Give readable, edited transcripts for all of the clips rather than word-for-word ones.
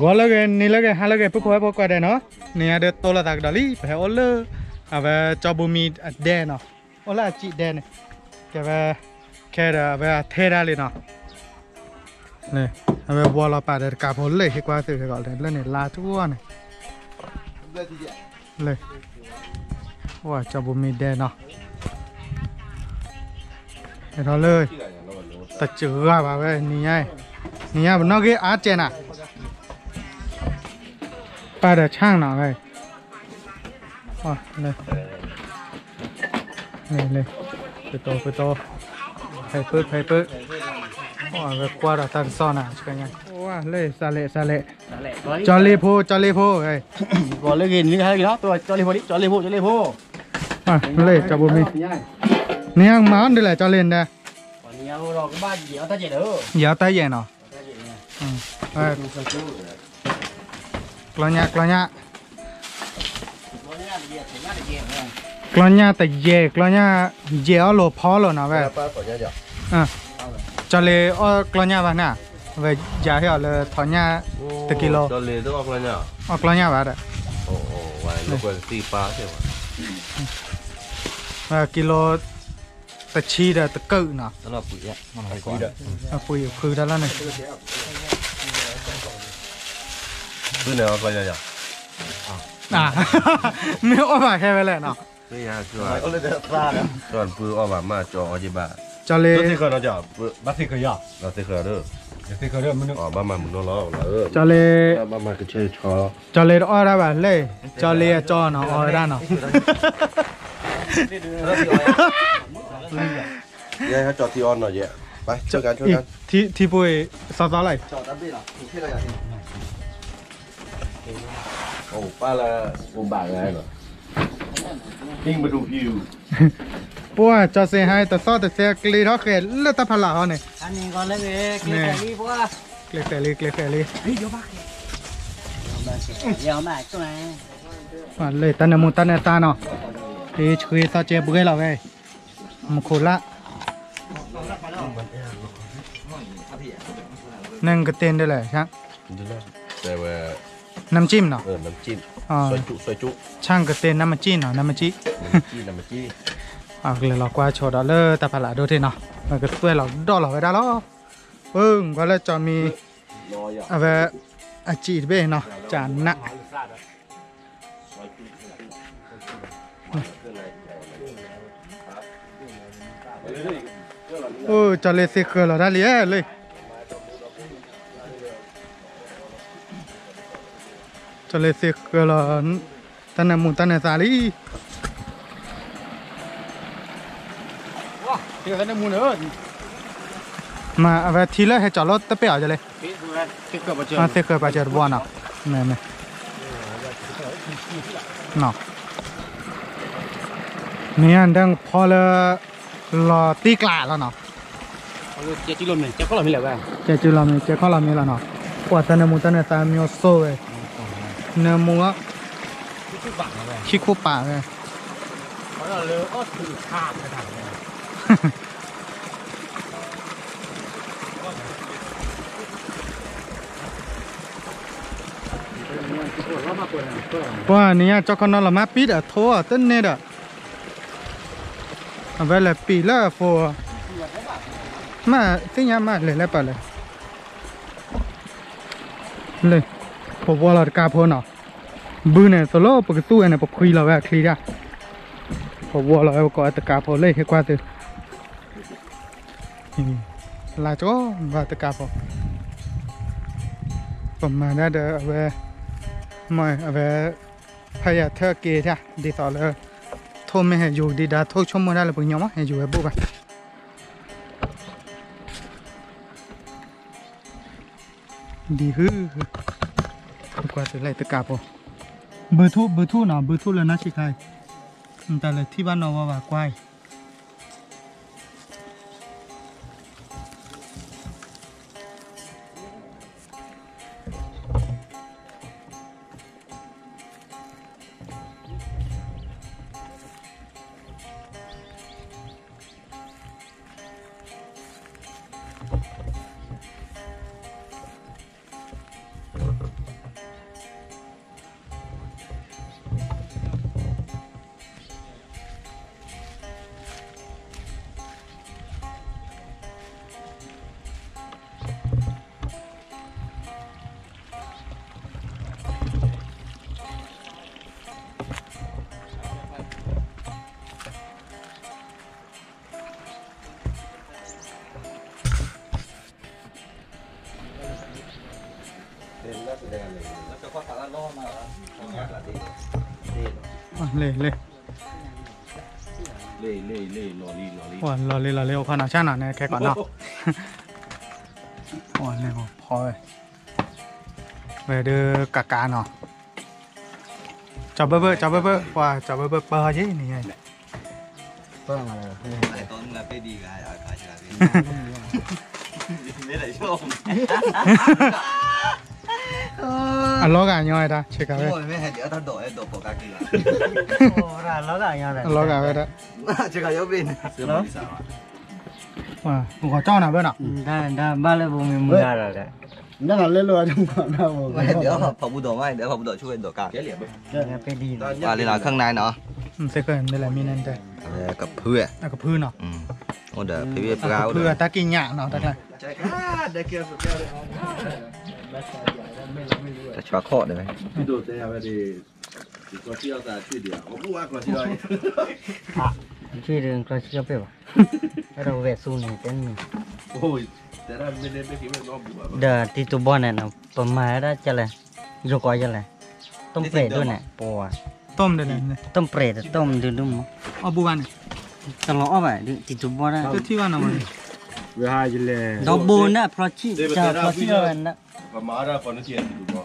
ก็เลยนี่เลยหาเลยปุ๊บพอก็ได้เนาะเนี่ยเดี๋ยวโตละตักดอลลี่ไปเอาเลยเอาไปจอบุมีแดนเนาะเอาละจีแดนแกไปแค่เดี๋ยวไปเทได้เลยเนาะเนี่ยเอาไปวัวเราปาเดี๋ยวกลับหัวเลยให้กว่าตื่นก่อนเลยแล้วเนี่ยลาทุกวันเลยว่าจอบุมีแดนเนาะเดี๋ยวเลยตัดเจือป่ะเว้ยนี่ไงมันนอกจากอาเจน่ะปาเดี๋ยวช่างหน่อยเว้ยอ๋อเลยไปโตไปปึ๊ดอ๋อไปกวาดตันซ้อนอ่ะใช่ไงว้าเลยซาเละจอลีโพเฮ้ยก่อนเลยกินนี่ให้กินแล้วตัวจอลีโพอ่ะเลยจับบุมีเนี่ยมาอันเดียวแหละจอเล่นเด้อวันนี้เราก็บ้านเดี๋ยวตาเจ็ดเด้อเดี๋ยวตาเย็นเนาะกลอนยแต่เย่กลอนยาเย่เอาโลพอโลนะเว้ยจอเลยกลอนยาบ้านน่ะเว้ยยาให้เอาเลยถอนยาตะกิโลจอเลยต้องออกแล้วเนี่ยออกกลอนยาบ้านเด้อโอ้วันนี้ก็สี่ปลาใช่ไหมกิโลตะชีเด้อตะเกิเนาะสำหรับปุ๋ยมันอะไรกว่าปุ๋ยคือได้แล้วเนี่ยคือเนี่ยเอาไปยังไม่ออกมาแค่ไปเลยเนาะไม่ยากคือว่าก็เลยจะพลาดนะตอนปืนออกมาจออจิบะจอเลยตัวที่เคยเราจะบัตรที่เคยเราที่เคยเด้อที่เคยเด้อมันอ๋อบ้านมันล้อจอเลยบ้านมันก็เชื่อชอจอเลยอ้อได้ป่ะเลยจอเลยจอเนาะอ้อได้เนาะยังเขาจอดที่ออนหน่อยเยอะไปช่วยกันที่ปุ้ยสาวๆอะไรจอดตั้งปีหรอที่เราอยากโอ้ป้าละบุบากไงเหรอทิ้งมาดูพิวปัวจะเสียให้แต่ซอแต่เสียกลีท้อเข็ดเลือดตาพลาเขาเนี่ยอันนี้ก่อนเลยเกลียรี่ปัวเกลียรี่เฮ้ยเดี๋ยวบ้าเดี๋ยวมาตัวไหนเลยตันมุตันตาเนาะที่ช่วยซอเจ็บเบื่อเราเว้ยมุขละนั่งกระเตนได้เลยครับแต่ว่าน้ำจิ้มเนาะน้ำจิ้มซอยจุช่างกระเตนน้ำมันจิ้มเนาะน้ำมันจิ้เลยเรากว่าโชว์ดอลเลอร์แต่ผลาดูทีเนาะมันก็ช่วยเราดอลเราไว้ได้แล้วก็เลยจะมีอะไรอาจีดเบ้เนาะจานนะจะเลยเสียเกลือเราได้เลยจะเลยเสียเกลือเราตั้งแต่มุนตั้งแต่สาลีเดี๋ยวนั้นมูนมาเอาไปทีละให้จอดรถตะเปียจะเลยเสียเกลือไปเจอบัวเนาะเนี่ยเนาะเนี่ยดังพอเลยรอตีกลาแล้วเนาะเจ้าจิโร่เนี่ยเจ้าข้าวหลามมีแล้วบ้างเจ้าข้าวหลามมีแล้วเนาะกว่าแต่เนื้อหมูแต่เนื้อตามีโอโซ่เลยเนื้อหมูอ่ะชิคุปะเลยเพราะเราเลยถือขาดกระถางว่าเนี่ยเจ้าคนนั้นละมาปีดอ่ะโทษต้นเนี่ยอ่ะเอาไว้เลยปีละโฟมาสิ่งนี้มาเลยแล้วไปเลยพอว่าเรากาพอเนาะบืนเนี่ยสโลปกตู้เนี่ยปกคุยเราแบบคลีด้าพอว่าเราเอาก็ตะกาพอเลยให้กว่าตัวลาจ้อว่าตะกาพอประมาณนั้นเด้อเอาไว้ไม่เอาไว้พยาเธอเกย์จ้ะดีต่อเลยโทษไม่ให้อยู่ดีดาโทษชั่วโมงได้เลยปุ่นยังวะให้อยู่ไอ้บุ๊บไปดีฮือกว่าจะไล่ตะกาพอเบอร์ทูเนาะเบอร์ทูแล้วนะชิคายแต่เลยที่บ้านเราว่าควาย เล่เล่ เล่เล่เล่ลอรี่ลอรี่ ว่ารอเล่ขนาดช่างหน่อยเนี่ยแค่ก่อนเนาะว่าเล่พอไปเดือกากาเนาะจับเบอร์ว่าจับเบอร์เบอร์ยี่นี่ไง เพิ่มมาเลย ตอนนั้นไปดีกันอากาศจะดีไม่ได้ชม อ่ะล้อกันย่อยด้เช็คกันเลย โอ้ยไม่ให้เดี๋ยวถ้าโดดปกติละ โอ้ร้านแล้วก็ยังไง ล้อกันไปด้ เจ้าก็ยกบิน เสื้อมันดีสาว ว่ากูขอเจ้าหน่อยเบ้อเนาะ ได้บ้านเลยผมมีมืออะไรเลยนั่นแหละเล่นรัวจังหวะนะผม เดี๋ยวพอบุดไม่เดี๋ยวพอบุดช่วยโดดกัน แกเหลี่ยมไหม ไปดี ว่าเวลาข้างในเนาะ เซ็กเกอร์นี่แหละมีนั่นแต่ กับเพื่อ แล้วก็พื้นเนาะ โอ้เดี๋ยวพี่เปล่า เพื่อตะกินหยาเนาะตะไคร้ จะชักข้อได้ไหม พี่ดูเต้ไปดิก็เที่ยวแต่ชื่อเดียวผมรู้ว่าก็เที่ยว ชื่อเรื่องก็เชื่อไปวะเราเวสูนี่เต้นมี โอ้ยแต่ถ้าไม่เล่นไม่คิดไม่น้องบัว เดี๋ยวที่ตัวบอลเนี่ยนะประมาณได้จะเลยยกก้อยจะเลยต้มเปรตด้วยเนี่ยปัว ต้มเดี๋ยวนี้ ต้มเปรตต้มดื่ม เอาบัวนี่ ตลอดเอาไปที่ตัวบอลนะ ก็ที่ว่านะมัน เวลาจะเลย ดอกบัวนะเพราะที่จะเพราะที่เราเนี่ย ประมาณนั้นคนที่ดูก็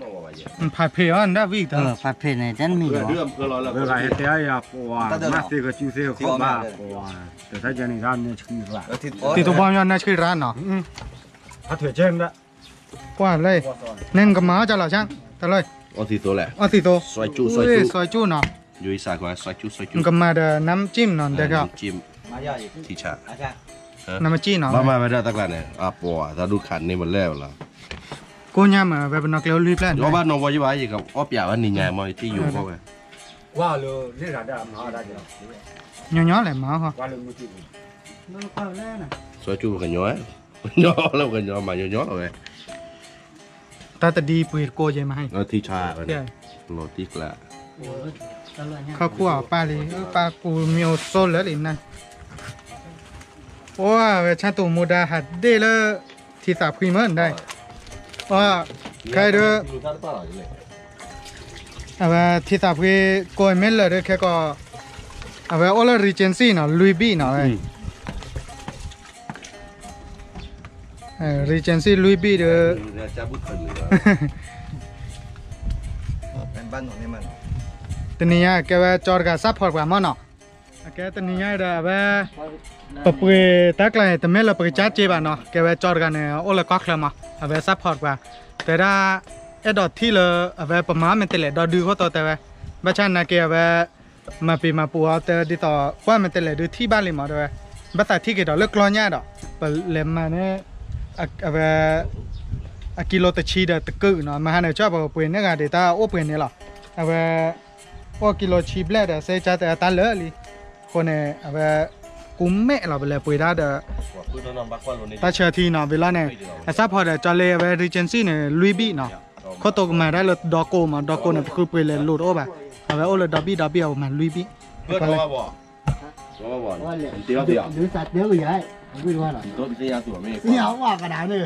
น้องว่าอย่าง มันผัดเผ็ดอันได้วิ่ง ผัดเผ็ดเนี่ยเต้นมี เพื่ อ อยู่ เรื่องเพื่อรอแล้ว เวลาเที่ยวอย่าปวดมาสิก็ชื่อเสียข้อบ้าปวดแต่ถ้าจะนี่ร้านนี้ชื่อว่า ติดตัวบอลย้อนน่าชื่อร้านเนาะ ถ้าเถื่อนเช่นละ ว่าเลยเน่งกับหมาจะหล่อช่างแต่เลย อ๋อที่ตัวแหละ อ๋อติโต ซอยจู ซอยจูเนาะ อยู่อีสานก็ซอยจูซอยจู มันก็มาเดน้ำจิ้มเนาะเด็กก็ จิ้ม มาเยอะอีก ที่ชา อาจารย์ น้ำจิ้มเนาะ มาไม่ได้ตะกันเนี่ยอ่ะปัวถ้าดูขันนี่มันแล้วล่ะ กูย่ามาแบบนักเลี้ยวรีบแล้ว เพราะว่าน้องว่าจะว่าอย่างกับอ้อเปียว่านี่ไงมอที่อยู่เขาไง ว่าเลยเรื่องอะไรมาได้จ้ะ ย้อนๆเลยหมาเหรอ ว่าเลยมือจีบ มันความแน่น่ะ ซอยจูกันย้อยย้อแล้วกันย้อมาย้อเลย แต่ดีปุ๋ยโกยมาให้ แล้วที่ชา ใช่ โรตีกละ ข้าวคั่วปลาเลยปลากูมีโอโซนแล้วลินนะว้าเวชาตูมูดาหัดได้เลยที่สาพุยมันได้ว่าใครเด้อ ดูท่าป้าหล่อเลย เอาว่าที่สาพุยโกยเม็ดเลยเด้อแค่ก็เอาว่าโอลรีเจนซี่เนาะลุยบี้เนาะรีเจนซี่ลุยบี้เด้อ จะบุกเขาอยู่ เป็นบ้านของนี่มัน ตอนนี้แกว่าจอดกับซัพพอร์ตกว่ามันเนาะแกตอนนี้เด้อว่าปะปุยตักเลยแต่ไม่ละปะจัดเจ็บเนาะแกว่าจอดกันเนี่ยโอละก็เคลมาเอาว่าซัพพอร์ตกว่าแต่ถ้าไอ้ดอทที่เลยเอาว่าประมาณมันแต่ละดอดูเขาต่อแต่ว่าบัชนาแกว่ามาปีมาปัวแต่ดีต่อว่ามันแต่ละดูที่บ้านเลยมาด้วยบัตรที่เกดอเลิกกลอนเนี่ยดอกเปิดเล่มมาเนี่ยเอาว่ากิโลตะชีเดตะกึเนาะมาหาเนี่ยชอบเอาเปลี่ยนเนี่ยกันเดี๋ยวตาโอเปลี่ยนเนี่ยหรอเอาว่ากิโลชีเบลเดเซจัดแต่ตาเลอลีคนเนี่ยเอาว่ากุมเมะเราไปเลยปุยได้เด้อตาเชื่อทีเนาะเวลาเนี่ยซัพพอร์ตจอเลยเอารีเจนซี่เนี่ยลุยบี้เนาะเขาตกมาได้เลยดอกโกมาดอกโกเนี่ยคือปุยเลยหลุดโอ้แบบเอาว่าโอ้เลยดอบบี้เอามาลุยบี้ เพื่อนว่าบ่ว่าบ่เดี๋ยว หรือสัตว์เดี๋ยวก็ย้ายไม่รู้ว่าหรอ ตัวพิจารณาตัวไม่ เนี่ยว่ากระดาษเลย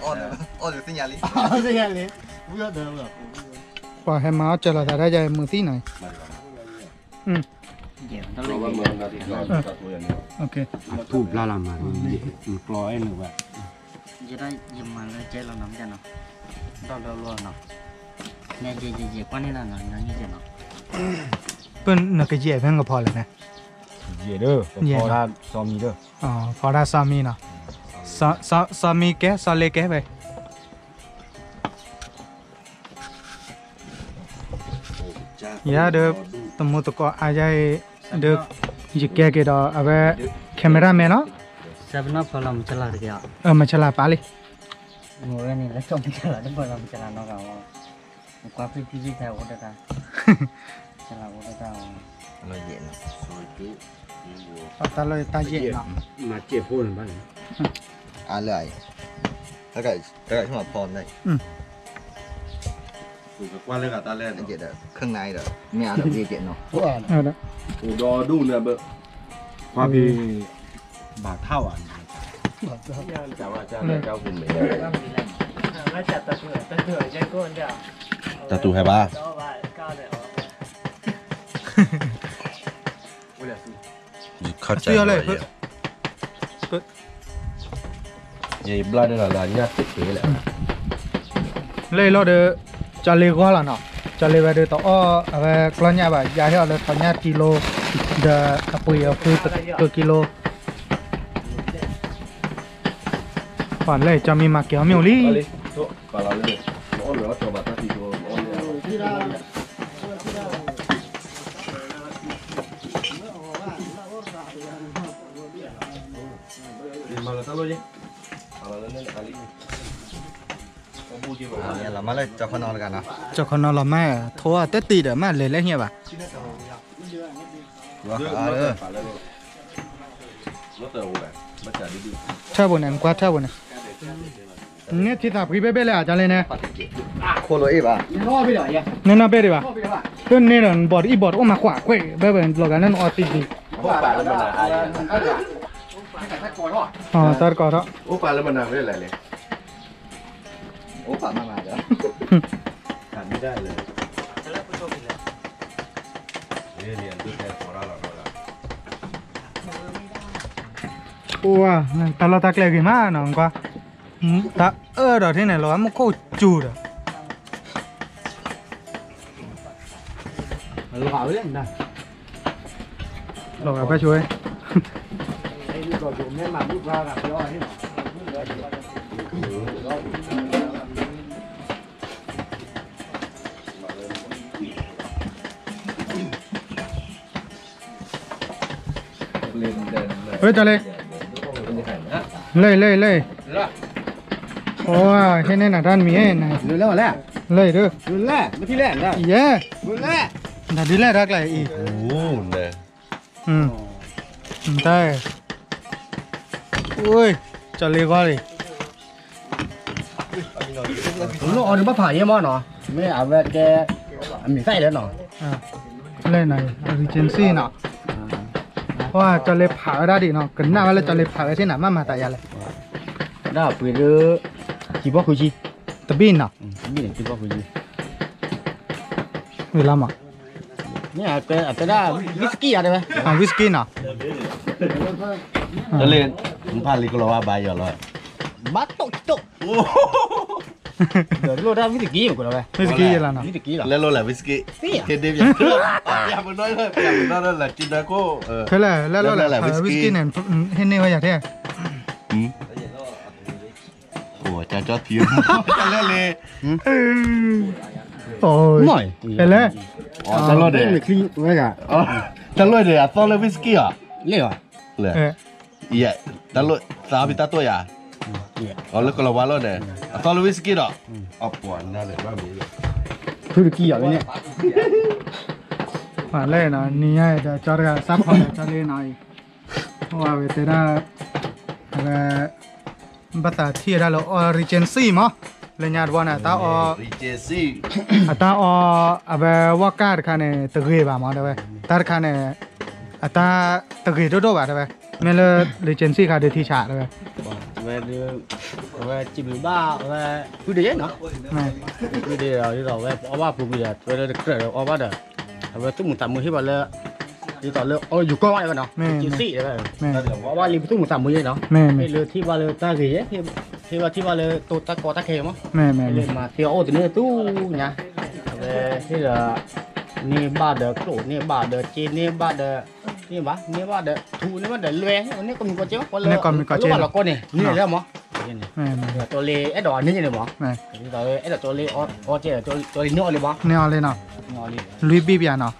อ้อเดี๋ยวสัญญาลิ ใช่เลยไม่ยอดเดิมหรอก พอให้มาเจอแล้วได้ใจมือที่ไหนเดี๋ยวต้อง เพ เลย ราะว่าเมืองนาทีก่อนตัวอย่างนี้ โอเค ถูกละละมามันกลอยหรือว่า จะได้ยิมมาแล้วเจ๊เราน้ำกันเนาะเราล้วนเนาะเนี่ยเจ๊กว่านี่น่ะเนาะนี่เจ๊เนาะ เป็นนักเจี๊ยบเพิ่งก็พอเลยนะ เย่เด้อพอได้ซ้อมมีเด้อ อ๋อพอได้ซามีเนาะซามีแกซาเลแกไปยาเด้อตมุตก็อาใจเด้อยิแกเกดเอาไปแคมราแมนเนาะ 7 พลังชลาดแก มาฉลาดปาลิ ngồi này là trông chả là đến bờ làm chả là nó cả qua phi phi theo của ta chả là của ta nó dễ nó rồi chú ตาเลยตาเย็นเนาะ มาเจ็บพูดบ้าง อะไรแล้วก็ช่วงพรได้ ถูกกับว่าเรื่องตาแรก เจ็ดข้างในเด้อไม่เอาแบบเจ็ดเนาะ เออนะ โอ้ดอดูเนี่ยเบอร์ ความพี่บาทเท่าอ่ะ แต่ว่าเจ้าเนี่ยเจ้าคุณเหมือนกันจะตูให้บ้าเข้าใจเลยยี่บลาเดอร์ลาเนี่ยติดเลยแหละ เลยเราเดจะเลยก็แล้วเนาะจะเลยไปเดต่อเอาไปกลอนยาแบบยาที่เราตอนนี้กิโลเดอปุยเอาคือตัวกิโลฝันเลยจะมีมาเกี่ยวมิวลี่ ปลาเลยโอ้เหลือตัวบัตรที่ตัวโอ้เนี่ยมาแล้วตั้งเลยมาแล้วเนี่ยอะไรเนี่ยเรามาเลยจะพนอนกันเนาะ เจ้าคนนอนเราแม่โทรเตตีเดี๋ยวแม่เลยแล้วเฮียบ่ะ ว่า รถเต๋อแหละมาจากดี ใช่บนไหนกว่าใช่บนไหนเนี่ยที่ตับกี่เป๊ะๆเลยอาจารย์เลยนะ โคโลเอป่ะ เนี่ยน่าเป๊ะดีป่ะต้นเนี่ยเดินบอดอีบอดโอ้มาขวาเว้ยเป๊ะๆหลอกกันนั่นออติดี โอ้ปลาแล้วมันอะไร อ๋อตัดก่อนเถอะ โอ้ปลาแล้วมันอะไรเลย โอ้ปากมาเด้อ ขาดไม่ได้เลยเรียนด้วยแต่ของเรา โอ้ว่ะตลอดตะเกียกี่มาหนองกว่าตาดอกที่ไหนหรอมันโคจูดอ่ะ เราเอาเรื่องได้ หลอกไปช่วย ไอ้นี่ก็อยู่แม่มาลูกเราแบบย่อยนี่หรอ เฮ้ยจะเลยเลยโอ้ยแค่นี้นะท่านมีเองนะ รู้แล้วแหละ เลยเด้อ รู้แล้วไม่ที่แรกได้ เย้ รู้แล้ว แต่ดีแรกรักเลยอีก โอ้เนี่ย ได้อุ้ยจะเลยก็เลย รู้เอาดิบ้าผ่าเยี่ยมเนาะไม่เอาแบบแกมีไส้แล้วเนาะ เลยหน่อยรีเจนซี่เนาะเพราะว่าจะเลยผ่าได้ดิเนาะกันหน้าว่าเราจะเลยผ่าไปที่ไหนมาแต่ยาเลย ได้ไปเรื่อจีบคุยจี ตะบินเนาะ นี่จีบคุยจี เวลามา เนี่ยแต่ได้วิสกี้อะไรไหม วิสกี้เนาะ จะเล่นผมพาลิกโลว่าใบหยอดเลย บัตโตเดี๋ยวเราได้วิสกี้กูแล้วไหม วิสกี้อะไรเนาะ วิสกี้หรอ แล้วโลแหละวิสกี้เคนเดมอย่ามันน้อยเลยอย่ามันน้อยเลยแหละจินดาโก้เคยเลยแล้ววิสกี้เนี่ยเห็นนี่ว่าอย่างเท่ โอ้จะจอดทีมจะเล่นเลย โอ้ย หน่อย เป็นเลย อ๋อจะรอดเดี๋ยว ไม่คลีไว้กัน อ๋อจะรอดเดี๋ยวต้องเล่นวิสกี้อ่ะ เลี้ยว เลยอีอ่ะจะรอดสาวพิตาตัวอย่าอ๋อแล้วก็เราว่าเราเดี๋ยวต้องเล่นวิสกี้หรออ๋อปวดน่าเลยบ้ามีเลย คือกี้อะไรเนี่ย ผ่านเลยเนาะนี่ไงจะจอดกันซับพอจะเลยหน่อยเพราะว่าเวทีน่าบัตรที่ได้แล้วออริจินซี่มั้งเลยญาติวันน่ะตาออ รีเจซี่ ตาออแบบว่าการคันเนี่ยตะเกียบมาได้ไหมตาคันเนี่ยตาตะเกียบโดดๆได้ไหมเมื่อริจินซี่คันเดที่ฉาได้ไหม về chỉ bị ba về cứ để nó cứ để rồi về ở ba phụ bây giờ về được ở ba đời về tôi muốn tạm mới hết vào lên đi tao lên ôi dù con này nó chỉ xị đấy ở ba liền tôi muốn tạm mới nó lên thì ba lên ta gì ấy thì ba lên tôi ta có ta kèm á lên mà thì ô thì nữa tu nhá về thì là nè ba đời cổ nè ba đời trên nè ba đời nè ba đời thu nè ba đời lue nè còn mình có chéo còn là con này nè đấy màตัวเลไอ้ดอกนี่ยังไงบ้างตัวเลไอ้ดอกตัวเลอ๋อเจ้าตัวเลเนื้อเลยบ้าง เนื้อเลยเนาะลุยบีบีเนาะ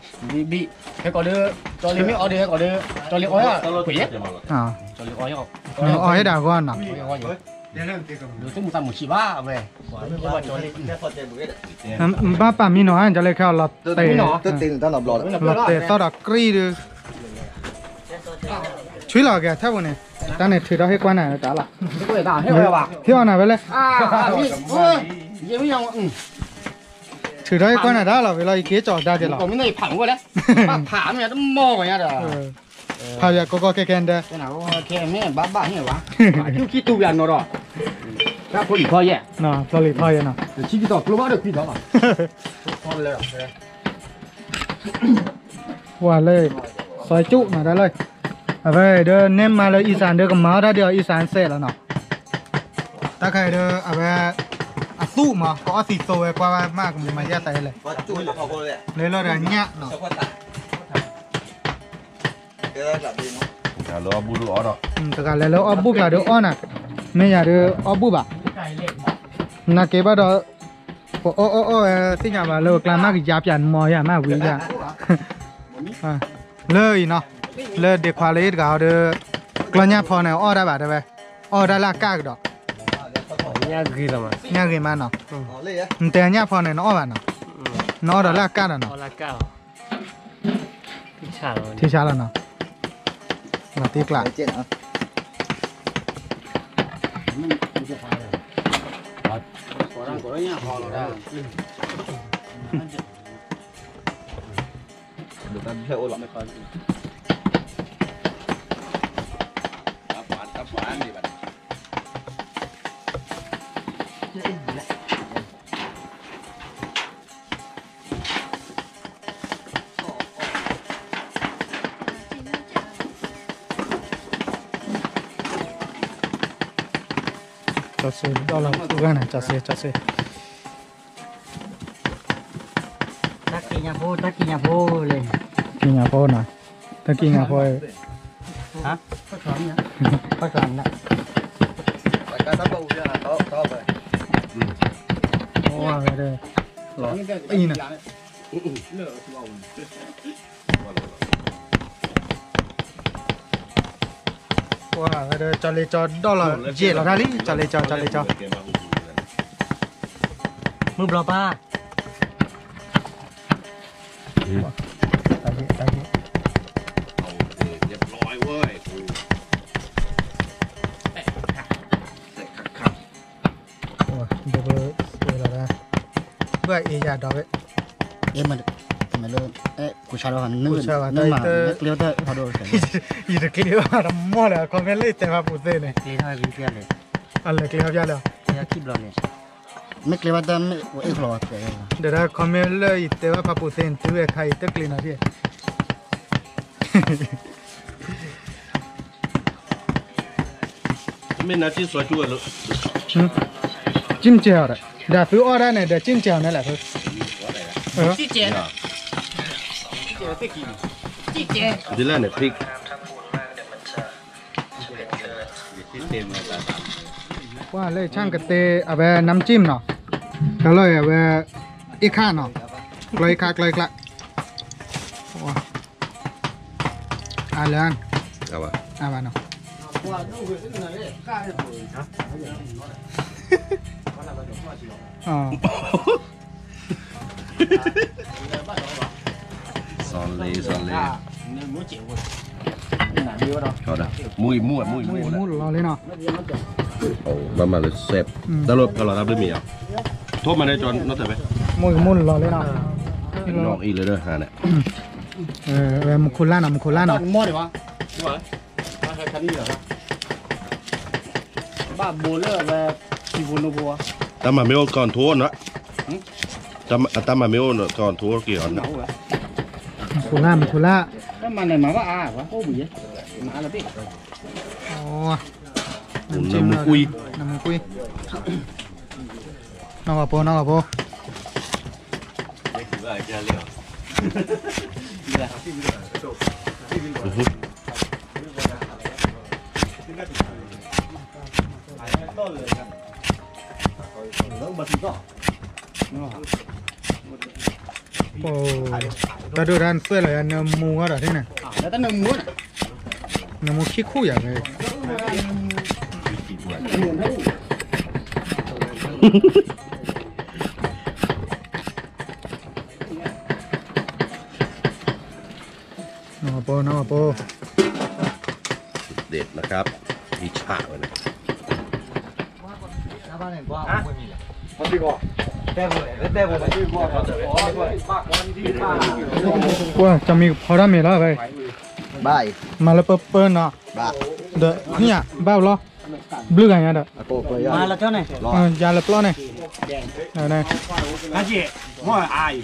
บีให้ก่อนเด้อตัวเลไม่อ๋อเด้อให้ก่อนเด้อตัวเลอ๋อปุ๋ยตัวเลอ๋อ อ๋อให้ดาวก่อนเนาะ ดูตุ้มตามหมูชีบ้าเว้ยว่าจอเล็ก บ้าป่ามีหน่อยจะเลยเข้าเราเตะ tôi tiền tao nộp lọt เราเตะต่อดอกกรีดูช่วยเราแกถ้าวันนี้ตอนนี้ถือเราให้กวนหน่อยจ้าละ ไม่ก็เลยด่าให้ไว้ว่ะ ที่เอาหน่อยไปเลย นี่เฮ้ยยังไม่ยังถือเราให้กวนหน่อยได้หรอเวลาอีกเกี้ยจอดได้เดี๋ยว ผมไม่ได้ผังไว้แล้วผ่านเนี่ยต้องมองอย่างเงี้ยเด้อ พายก็แกนเด้อ cái nào cái mẹ bá như vậy chú khi tu viện nó rồi các cô đi coi vậy เนาะเราหลีพายเนาะ chỉ cái đó cứ bắt được cái đó mà con lên ว่าเลยซอยจุมาได้เลยเอาไปเดินเน้นมาเลยอีสานเด้อกับมาได้เดียวอีสานเสร็จแล้วเนาะถ้าใครเด้อเอาไปอาสู้มาก็อาสิโซไว้กว่ามากมันมาแย่ใส่เลย và chui là họ rồi đấy เลยเราเดี๋ยวเนี้ยเนาะ sao quan tải cái đó là gì nó อย่ารอบูดูอ๋อดอก แต่ก็แล้วเอาบุกละเด้ออ้อน่ะไม่อยากเด้อเอาบุบอ่ะนักเก็บบ่ดอกโอ้สิญาบ่เลยกลามากยาเปลี่ยนมอยามากวิจ้ะเลยเนาะเลยเด็กควาเลยก็เอาเด้อกลอญาพอเนี่ยอ้อได้บ่ได้ไปอ้อได้ละกากดอก nhà gì rồi mà ญาเกมาเนาะ họ lấy á แต่ญาพอเนี่ยอ้อบ่เนาะเนาะได้ละกากเนาะ là cao cái chả rồi ที่ชาแล้วเนาะมาตีกละ lấy trên hả có đang có đấy nha họ là được ta theo ô lọ tập quán đi bạn จัดเสร็จเอาละกูกันนะจัดเสร็จ tắc kia nhà vô lên กินยาพอหน่อยถ้ากินยาพอ hả có xoắn nhá có xoắn đấy phải cái tao bầu ra là to vậy โอ้ยเด้อตีน่ะว้าเด้อจัดเลยจอดอลลาร์เจแล้วได้ลิจัดเลยจอ mưa bò ba ตาย เรียบร้อยเว้ย โอ้ยเดี๋ยวเวลาได้เบื่อเอียดอกเว้ย em mà luôn ê của sao đó nước Của sao à? nước mà Đây, nước liêu tới họ đồ rồi อีตะกี้ว่าทำมั่วเลยคอมเมนต์เลยแต่ว่าปุ๊บเลย thì thôi vì kia này อะไรคลิปครับยาเลย thì kíp rồi này nước liêu tới ít rồi เดี๋ยวคอมเมนต์เลยแต่ว่าปุ๊บเซนถือใครตะกี้นะพี่ ไม่น่าที่สวยจั่วเลย จิ้มเจียวเลยเดี๋ยวซื้อออเดอร์เนี่ยเดี๋ยวจิ้มเจียวนั่นแหละคือ chị chè chị chè ดีแล้วเนี่ยพริก ว่าเลยช่างกระเตเอาไปน้ำจิ้มเนาะก็เลยเอาไปอีกข้าเนาะกลอยคละว้าอะไรอัน เอาวะ อะไรเนาะอ๋อ ซอนเลย muốn chịu rồi là liêu đó เขาได้มุยมั่ว มุ้ยมุ้ยรอเลยเนาะ โอ้มามาเลยเซฟตลอดก็รอรับด้วยมีอ่ะโทษมาได้จอนน้องแต่ไป มุ้ยมุ้ยรอเลยเนาะ นอกอีเลยเด้อฮะเนี่ย มุคุล่าเนาะมุคุล่าเนาะ mua được không mua đấy ba hai khăn đi rồi ba bố lơ về thì bố nó bố ตามมาไม่โอก่อนทัวร์นะตามมาไม่โอก่อนทัวร์กี่อันนะ nấu rồi มุคุล่า cái mà này mà quá quá ô bỉ mà là biết อ๋อ น้ำมันคุย น้ำมันคุยน้องกระโปน้องกระโป โอ้ตาดูด้านเสื้อเลยเนื้อมูก็ได้ที่ไหน để ta nâng muối เนื้อมูขี้คู่อย่างเลย này น้องโปน้องโป เด็ดนะครับมีฉากเลยนะ ว่าจะมีพอได้ไหมล่ะไป บาย มาแล้วเปิ้ลเนาะ บ้า เด้อเนี่ยบ้าเหรอบลูกันยังเด้อ โอ้เปย์ มาแล้วเจ้าเนี่ย ยาละปล้อเนี่ยไหน อาเจี๋มั่วอาย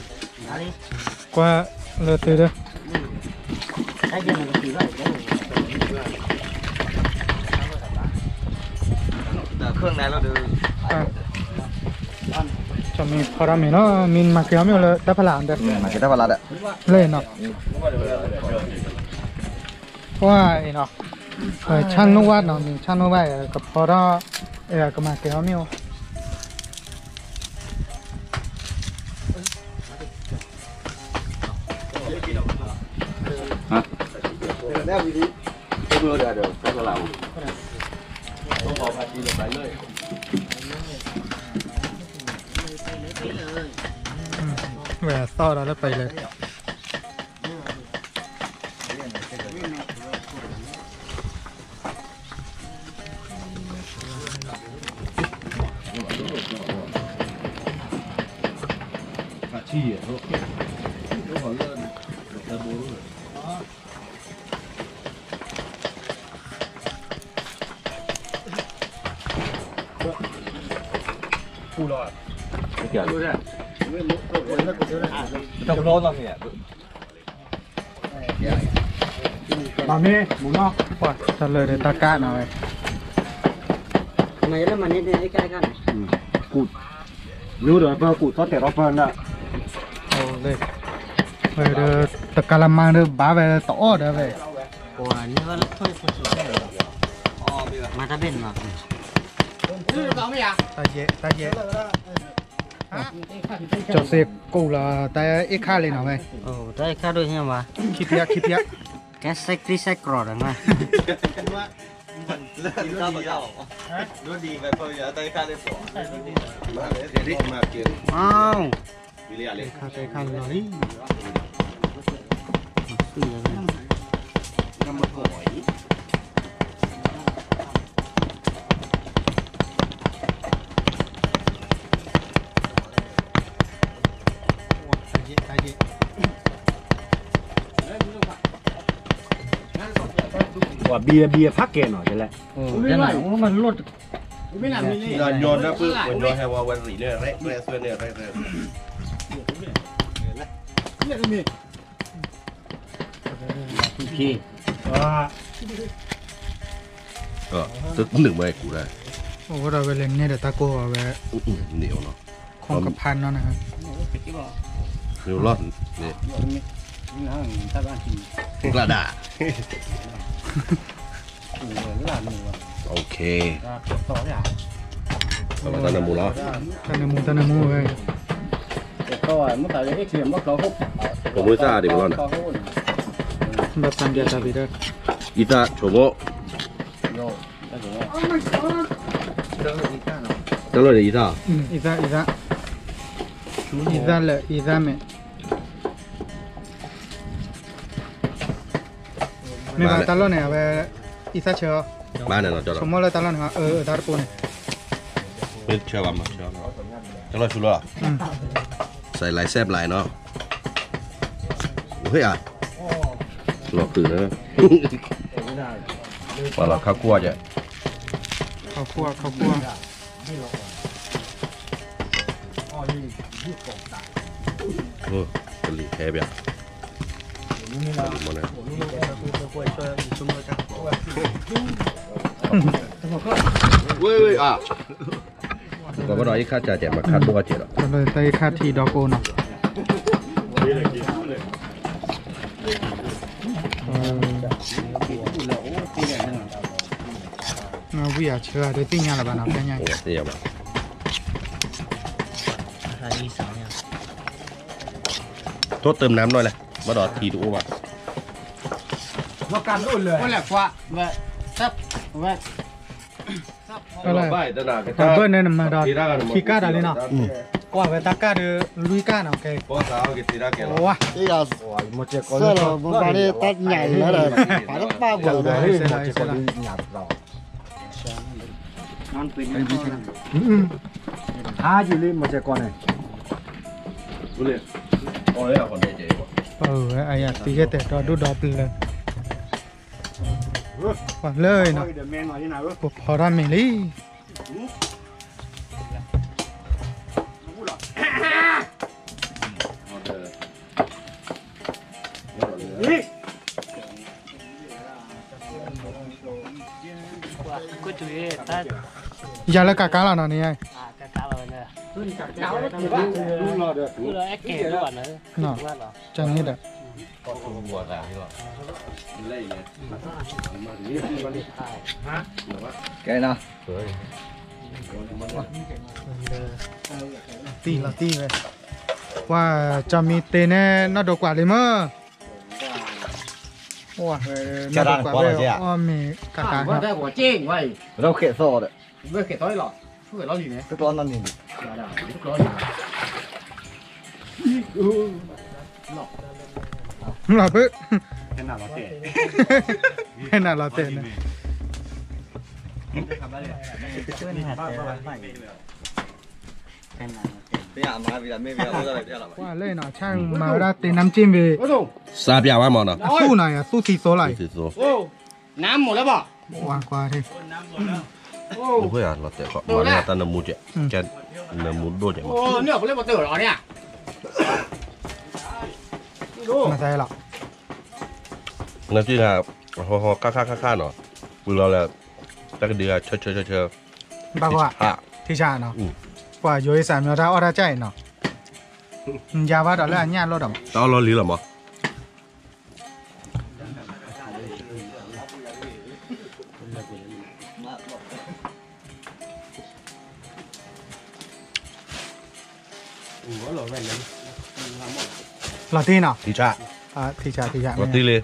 กว่าเลยตื่นเด้อ ใช้เงินมันกี่ร้อยเดี๋ยวเครื่องไหนเราดู จะมีพอได้ไหมเนาะมินมาเกี่ยวไม่เลยแต่พลานเด้อ มาคิดได้เวลาเด้อ เล่นเนาะว่าไอ้เนาะช่างนวัดเนาะมีช่างนวัดกับพอได้ก็มาเกี่ยวไม่ แล้ววิธีเบื่อเดี๋ยวก็เราต้องขอพาทีลงไปเลย แหวต่อแล้วไปเลย อาชีพเขาขอเลิกตะบูผู้รอดไม่เกี่ยวด้วยต้องร้อนต้องเนี่ย มาเม่หมูนอกปล่อยจะเลยเดี๋ยวตะก้าหน่อย มาแล้วมันนี่ได้ใกล้กัน กูรู้เดี๋ยวเพื่อกูทอดแต่รอบเพื่อนน่ะ โอ้เลยเดี๋ยวตะกาละมังเดี๋ยวบ้าไปต่อเดี๋ยวไป โอ้ยนี่ว่าถ้วยคนสุดแก่มาตะเบนมา ตาเยตาเยจะเสกกูละแต่อีกข้าเลยหน่อย โอ้ได้ค่าด้วยใช่ไหม คิดเยอะคิดเยอะ แกสเซ็กที่ใส่กรอดนะ รู้ดีไปเพื่อได้ค่าได้ปอมาเลยเดี๋ยวมาเกิน อ้าว วิเลียเลย ข้าใจข้าเลย น้ำมันหอย ตาเยตาเย ว่าเบียร์พักแกหน่อยจะแหละ โอ้ยนั่นมันลด งานโยนนะปึ๊บวันโยนให้ว่าวันสีเนี่ยเร่เสื้อเนี่ยเร่ โอเค ก็ตึกหนึ่งมาให้กูได้ โอ้เราไปเล่นเนี่ยเดี๋ยวตะโก้ไป เหนียวเนาะ ของกับพันเนาะนะครับ เหนียวรอดนี่ นี่นะถ้าบ้านที่ กระดาษ ร้านนี้ว่า โอเค ต่อเนี่ย เอามาตั้งน้ำมูแล้ว ตาในมูเว้ย ก็เมื่อแต่เอ็กซ์เรียมว่าเขา ผมไม่ทราบดิมันร้อนอ่ะ แบบสันเดียตาบีเด้อ อีตาโชโม โย่ได้ถึงว่า จังเลยอีตา อีซ่าเลยอีซ่าเมไม่มาตลอดเนี่ยไปอีซ่าเชียว มาเนี่ยเนาะจัง สมมติเราตลอดเนี่ยดาร์ปูเนี่ย ไม่เชื่อบ้างมั้ยเชื่อจังเลยชุดละใส่ลายแซบลายเนาะเฮ้ยอ่ะหลอกตื่นนะว่าเราข้าวคั่วจะ ข้าวคั่ว โอ้กะหรี่แท้เบียร์มันนะเว้ยอ่ะก็บ่ได้ค่าจ่ายแจกมาค่าตัวเจ็ดอ่ะ ก็เลยได้ค่าทีดอกโกเนาะวิอาเชื่อได้ติ่งยาละบ้านเอาแค่ยัง โอ้เสียบ่ ค่าที่สองเนี่ย โทษเติมน้ำหน่อยเลยบ่ดอทีดูว่ะ ว่าการรุ่นเลย ก็แหละว่าแบบซับแบบซับ Kalau baik dah nak. Apa ni nama dah? Tidak kan. Kika dah ni nak. Wah, betaka de Luika nak ke. Kau tahu kita tidak ke. Wah, 这个色了，我把你打眼了了，把它扒过来，我这个眼不到。 non pin đi thế nào他就哩没这关呢。 Boleh. Oh ya, còn đây chị. ai à, tí cái tệ đó đút đọp lên. Quả lời nó. Bộ phó ra mình đi. Giờ là cả cá là nào này ai? Nó, chẳng hết được. cái nào Tì là tì vậy. Wow, cho mi tên nó đồ quả lên mơ. Wow, nó đồ quả về. Mì cả cá. 我在我进喂， đâu khẽ sò đấy 不是给到了，不给到里面， cái con nó nhìn 不给到里面。 Là bự. Cái nào nó tệ? Cái nào là tên này. Wow, lên nó trang mà ra tên nắm chim về. Sa bia quá mòn à? Su này à, su xì số lại. Thì số. Ô, nám một lớp bỏ. Wow, qua đi. Đúng rồi à, nó tệ khó. Mà nó ta nằm mua chuyện. Chân nằm mua đôi chuyện mà. Ô, nữa có lớp bỏ tử đó nè. Mà sai lọ. Nó chỉ là ho ca nó. Vừa lo là ta cái đứa chơi. Bà gọi À. thì chả nó. Quả dưới sản nó ra ở ra chạy nó. Nhà bà đó là nhà lô đồng. Tao lo lý lắm mà. Là tin nào? Thì cha. À, thì chả. Nó tí lên.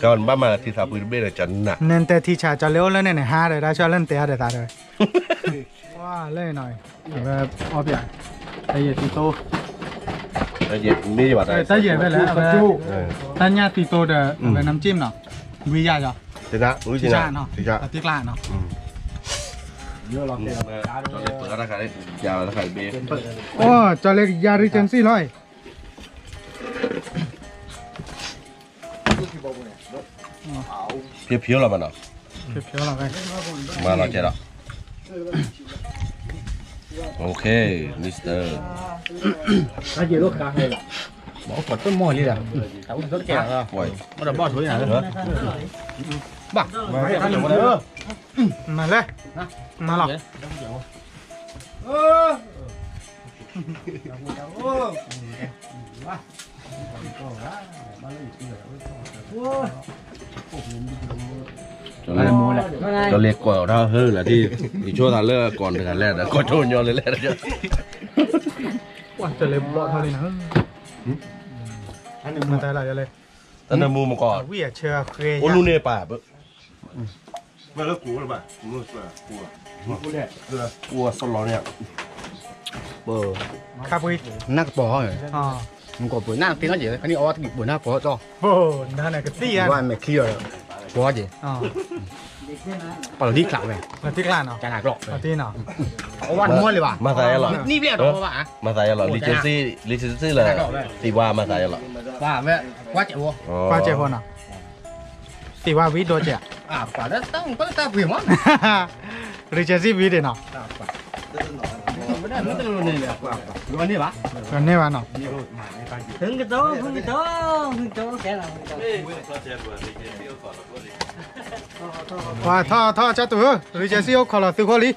Còn ba mà thì sao bên là chắn nè. Nên tê thì chả cho liễu lên này ha rồi ra cho lên té để ta rồi. Wow, lên này. Và ở biển. Đây là Tito. Đây gì mi bà đây. Ta dễ về là ta nhà Tito để về nắm chim nào. Vì ra rồi. Thì ra, úi Thì gì chả nè. nó. Thì cha. Tiếc lại nó. Cho lên bữa ra cái chào ra cái bê. Ô, cho lên gia regency rồi. Phiếu là bạn nào? Phiếu là cái. Mà nó chết đó. Ok, Mister. Cái gì lúc cả hay là bỏ phần tôi mồi đi rồi. Tao rất kẹo rồi. Quay. Bắt đầu bỏ thối này Nữa. Bằng. Mà lên. Mà lọc. Cho liệt quả ra hơn là đi chỗ thằng lơ còn thằng lẹ đã có chỗ nhỏ lẹ chứ. Wow, trở lên bọn thôi nữa. Mà tay lại cho lên. Tao mua một quả. Vì ở chưa khuê. Ô lu nè bà bự. mà nó cũ rồi bà mua Cua sau đó nè. Bờ. Khắp quý. Nát bỏ rồi. Mình có bữa nát tiếng nó gì đấy. Cái này ó thì bữa nát bỏ cho. Ồ, nó này cái tí ăn. Ngoài mẹ kia rồi. Bỏ gì? Bỏ đi khảo về. Là tiếc là nó. Cái này lọ. Là tí nào. Ó ăn mua đi bà. Mà tại là. Ni biết đó bà. Mà tại là license là thì qua mà tại là. Bà vậy. Quá chạy vô. Qua chạy hôn nào. Thì qua vít đôi chạy. À, quả đó tao có ta quyền quá. Regency vít để nào. Luôn đi bà. Còn nè bạn nào. hứng cái tố cái nào Và thọ cho tụi Regency ô khỏi là từ khoa lý.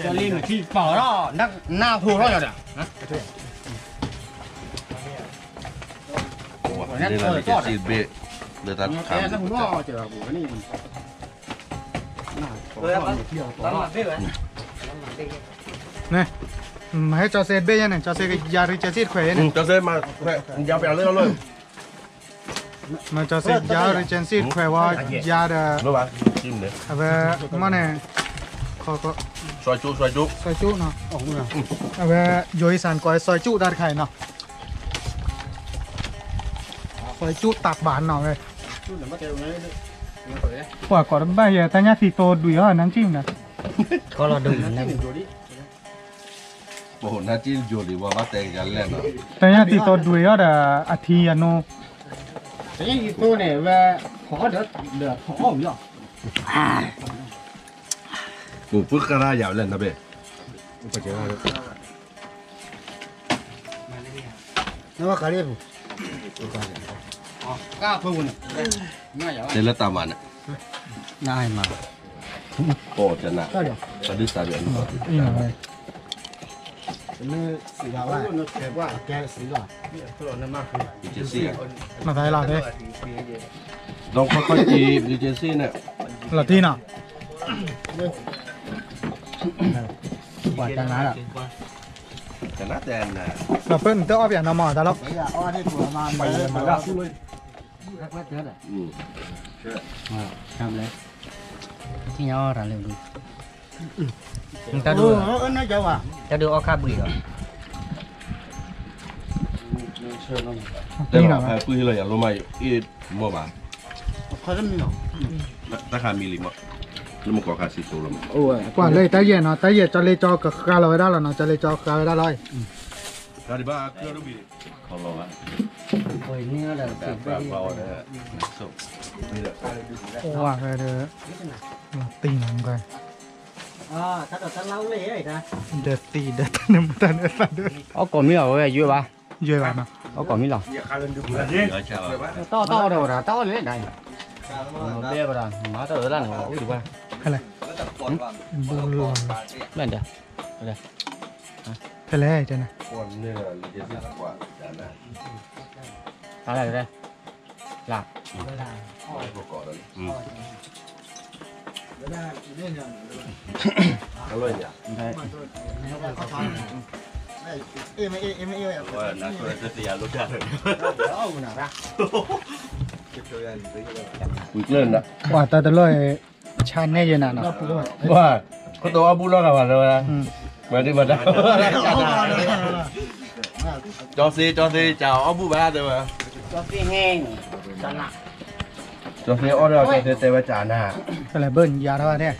Cho lên khi bỏ đó, na thua đó rồi. Đây là license B. Để ta Cái nó khám. không lo chờ của này. Này. Hãy cho xe B nha này, cho xe cái gia Regency khỏe này. Cho xem mà giao bèo lên luôn. มันจะเสียยาเรเจนซี่แควว่ายาเด รู้ป่ะจิ้มเลย เอาไปมันเนี่ยเขาก็ ซอยจุซอยจุ ซอยจุเนาะเอาไปโยยสันก้อยซอยจุด้านไข่เนาะซอยจุตับบานเนาะเลยกว่าก่อนบ้านเนี่ยแต่เนี่ยสีโตดุยอ่ะนั่งจิ้มนะ ก็เราดูนะ โอ้โหน่าจิ้มอยู่หรือว่าแต่งกันแล้วเนาะ แต่เนี่ยสีโตดุยอ่ะแต่อาทิตย์โน แต่ยังอีตัวเนี่ยว่าขอเดือดขออ้อมอยู่ ปู่พึ่งกระไรยาวเลยนะเบ้ นึกว่าเขาเรียกกล้าพูดเนี่ยง่ายอย่าง เสร็จแล้วตามมันอ่ะ ได้มา โอ้จะหนักจะดื้อตาเดือน อีหน่อย นี่สีดาวว่าแกว่าแกสีหล่อตัวนั้นมากคือ ดิเจซี่ มาไทยเราเลย ลองค่อยๆจีบดิเจซี่เนี่ย เราที่เนาะ กว่าจะนั้นอ่ะ จะน่าแดนนะ เราเพิ่นเต้าเอาอย่างน้ำหมอแต่เรา อ้อที่ตัวมาไปเลยมาแล้วเลย อืม ทำเลยที่ย่อraเร็วดูมึง เอ ta อ ดู น่าจะว่า taดูเอาคาบุยเหรอ แต่ ที่ เรา เนาะ พายปุ้ยเราอยากรู้มาอีโมบา เขาจะมีหรอ ราคามีลิมอ่ะแล้วมันก็ราคาสิบตัวละมั้ง โอ้ย กว่าเลยแต่เย็นเนาะแต่เย็นจะเลยจอกับกาเราไว้ได้แล้วเนาะจะเลยจอกาไว้ได้เลย ราดิบ้าเครื่องดูบีเขาลองอ่ะ โอ้ยเนี่ยแหละ แต่แบบเบาๆนะฮะสุกนี่แหละ ว่าไปเด้อเราตีหนังกัน อ๋อถ้าเราจะเล่าเลยไอ้นะ เด็ดตีเด็ดน้ำตาลเด็ดเด้อ เอาก่อนมีเหรอเว้ยเยอะปะ เยอะไปเนาะ เอาก่อนมีเหรอ เดี๋ยวเช้า ต่อเดี๋ยวนะต่อเลยได้เบี้ยปะล่ะมาต่อแล้วนะอุ้ยดูว่า อะไรบูรอน แม่นเด้อ ไปเลยจ้ะนะ คนเนี่ยดิเจซี่กว่าแต่นะ อะไรได้หลัก พวกก่อนเลยอร่อยเนี่ยว่านักตัวจะเสียรสชาติเลยคุยเล่นนะ ว่าแต่ตะลอยชาแน่เย็นน่ะเนาะ ว่าเขาตัวอาบุญแล้วกันมาเลยนะมาดิมาดิจอซีเจ้าอาบุบ้าเดี๋ยวมา ก็พี่แห้งจันละ จอซีอ้อเราจอซีเตวจานะ อะไรเบิ้ลยาเท่าเนี่ย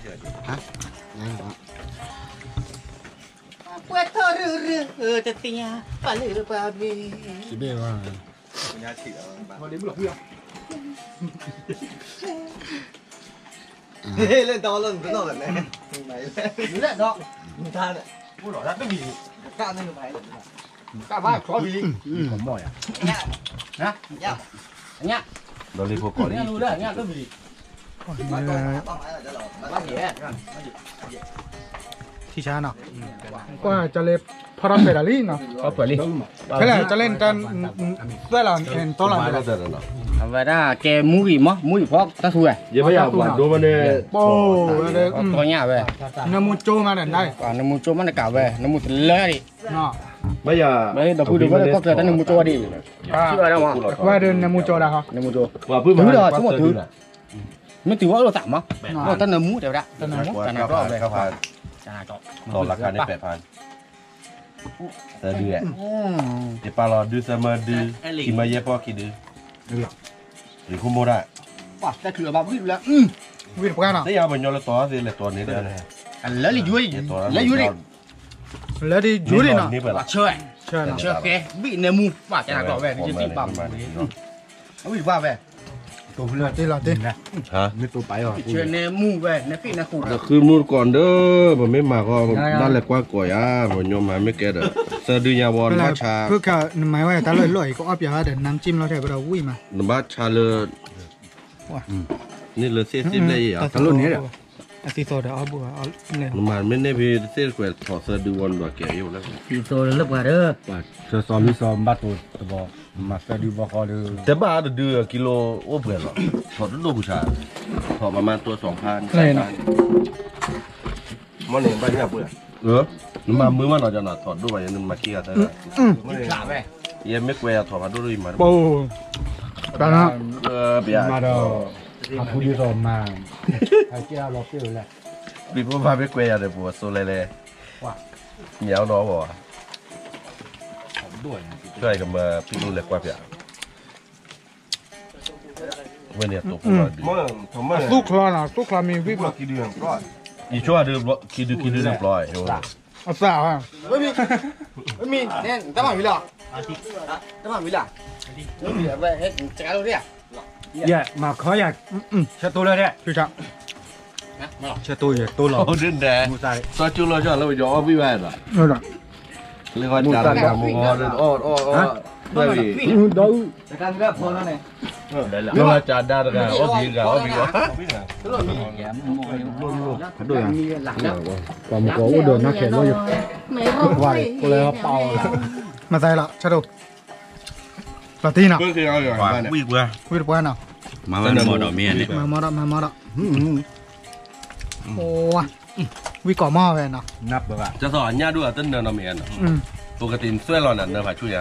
ว่าเธอรือจะเตียปะลือปะบี สิเบี้ยว่า เฮ้ยเล่นตอนเล่นเป็นตอนแบบไหนไหน นี่แหละดอก มึงท่าเนี่ยพูดหรอท่าไม่มีกล้าไม่มีไหม กล้าบ้าขอบิลิผมบ่อยอ่ะ เนี่ยนะเนี่ย เราเรียกพวกก่อน เนี่ยรู้ได้เนี่ยก็บิลิ มาต่อต้องอะไรจะหรอ ว่าเหี้ย ที่ชาเนาะว่าจะเลยพอเราเสร็จแล้วเนาะ เอาเปิดลิ แค่ไหนจะเล่นกันด้วยเราเห็นตัวเรา มา เล แล้ว ย แต่ละเนาะ เอาไว้ได้แกมุ้ยมั้งมุ้ยพอกตะทุ่ย ยังไม่อยากหวานดูมันเนี่ย โป้เลย ตัวเนี้ยเว้ย น้ำมูโจมาได้ ก่อนน้ำมูโจมันกะเว้ยน้ำมูเลยดิ เนาะ ไม่อยาก ไม่เราพูดถึงว่าก็เกิดตั้งน้ำมูโจดิชื่ออะไรวะ ว่าเดินน้ำมูโจได้ครับ น้ำมูโจ ว่าพื้น ถือทั้งหมดถือไม่ถือว่าเราต่ำมั้งเราตั้งน้ำมูเดี๋ยวละ ตอนนั้น จาน 9,000 ก็เลย 9,000 จานก็ ต่อราคาได้ 8,000แต่เดือดเดี๋ยวปลาเราดูเสมอดูกินมาเยอะพอกินดูหรือคุ้มโมได้ ป่ะแต่ถือมาพูดแล้ว วิ่งไปกันเนาะ ถ้ายาวเป็นยอดตัวสิเลยตัวนี้ได้นะ อันแล้วลิยุย ตัว แล้วยุย แล้วดียูดิเนาะ นี่เปิดละ ช่วย เชิญเนาะ ช่วยแกบีเนมูป่ะจานก็เว้ยจะตีปั๊มเอาอีกว่าเว้ย ตัวเลือดที่เราดิ ฮะ ช่วยเนมูเว้ยเนฟีเนคู แต่คือมูดก่อนเด้อผมไม่มาก็นั่นแหละกว่าก่อยอ่ะผมยอมมาไม่แก่เด้อเสดือยาวอนมาชา เพื่อการหมายว่าแต่ลอยก็อ้อมยาเดินน้ำจิ้มเราแทบเราวิ่งมา มาชาเลยนี่เลยเสียสิเลยอ่ะ ตะลุนี้เด้ออาทิตย์โซเดเอาบัวเอาเนี่ย มันไม่ได้พี่เสียกว่าถอดเสดือวันว่าแก่อยู่แล้ว พี่โตเลิกว่าเด้อ จะซ้อมมีซ้อมบัตรตัวบอกมาสตูดิโอบอกเลย แต่บ้าเดือกิโลโอ้เผื่อหรอถอดตัวผู้ชายถอดประมาณตัว 2,000 เลยนะ มันเองไปเนี่ยเบื่อน้ำมันมือมันเราจะหนาถอดด้วยยันมาเกี่ยแต่ ขาเว้ย ยังไม่แกวถอดมาด้วยมา โป้ Đó nó. เบียร์ มาดอผู้ดีรอมาไอ้เจ้ารอเตี้ยแหละ ปีพวกพาไปเกยอะไรบัวโซเลเลเหนียวน้อบ่ช่วยกันมาพี่ดูเล็กกว่าเปียเมื่อเนี่ยตัวผมดี Xúc kho nào, xúc kho mình vip mà. อีชั่วดื้อคิดดื้อเรียบร้อย À sao hả? มีเนี่ยตั้งมาวิลาตั้งมาวิลามีอะไรเฮ็ดจักรเลยอ่ะ Dạ, mà khó dạ. Cho tôi lên đấy. Chú trọng. Cho tôi vậy, tôi โอ้ lò. ดื้อแดงซอยจุลชอบแล้วไปย้อพี่แว่นอ่ะ Rồi rồi. เรียกว่าจานดำมือดื้ออ้อด้วยพี่ Đâu. เรียกว่าจานดำกันอ้อพี่กันอ้อพี่กัน ด้วยมีหลังแล้ว Còn một cổ đường nó kẹt vô. Vậy, cô lấy bao. Mà tay lọ, cho đâu. Và tí nào. เพื่อนคือเอาอย่างไรเนี่ย วิ่งว่า Quy được quen nào. มาวันมอดอกเมียเนี่ย Mà mò đó. Ồ. Quy cỏ mò về nào. Nắp rồi bạn. จะสอนญาติด้วยต้นเนินนอเมียน Ừ. ปกติช่วยเราเนี่ยเนินผาช่วย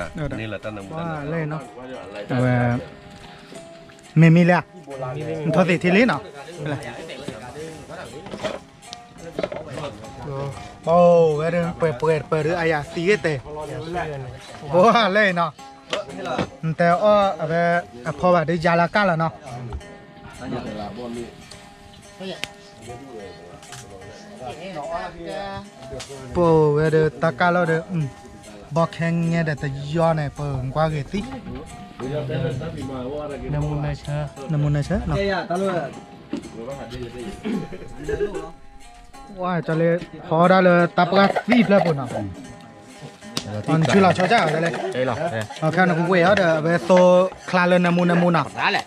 นี่แหละต้นเนิน Wow, lên nó. Về mì lẹ. Thôi thì lý nào. Ồ, cái đường ปิดai à, tí cái tệ. Wow, lên nó.แต่พอว่าได้ยาละกันแล้วเนาะโปเวเดตะกาแล้วเด้บ่แข็งเงี้ยแต่จะย้อนให้เปิงกว่าเกติน้ำมูนเชเนาะว่าจะเลยพอได้เลยตับกะฟีบแล้วปุ่นเนาะอันชื่อเราชอบจ้าเลย đây rồiเอาแค่นั้นกูเว้ยเด้อเวโซคลาเลยน้ำมูนน่ะ đá lại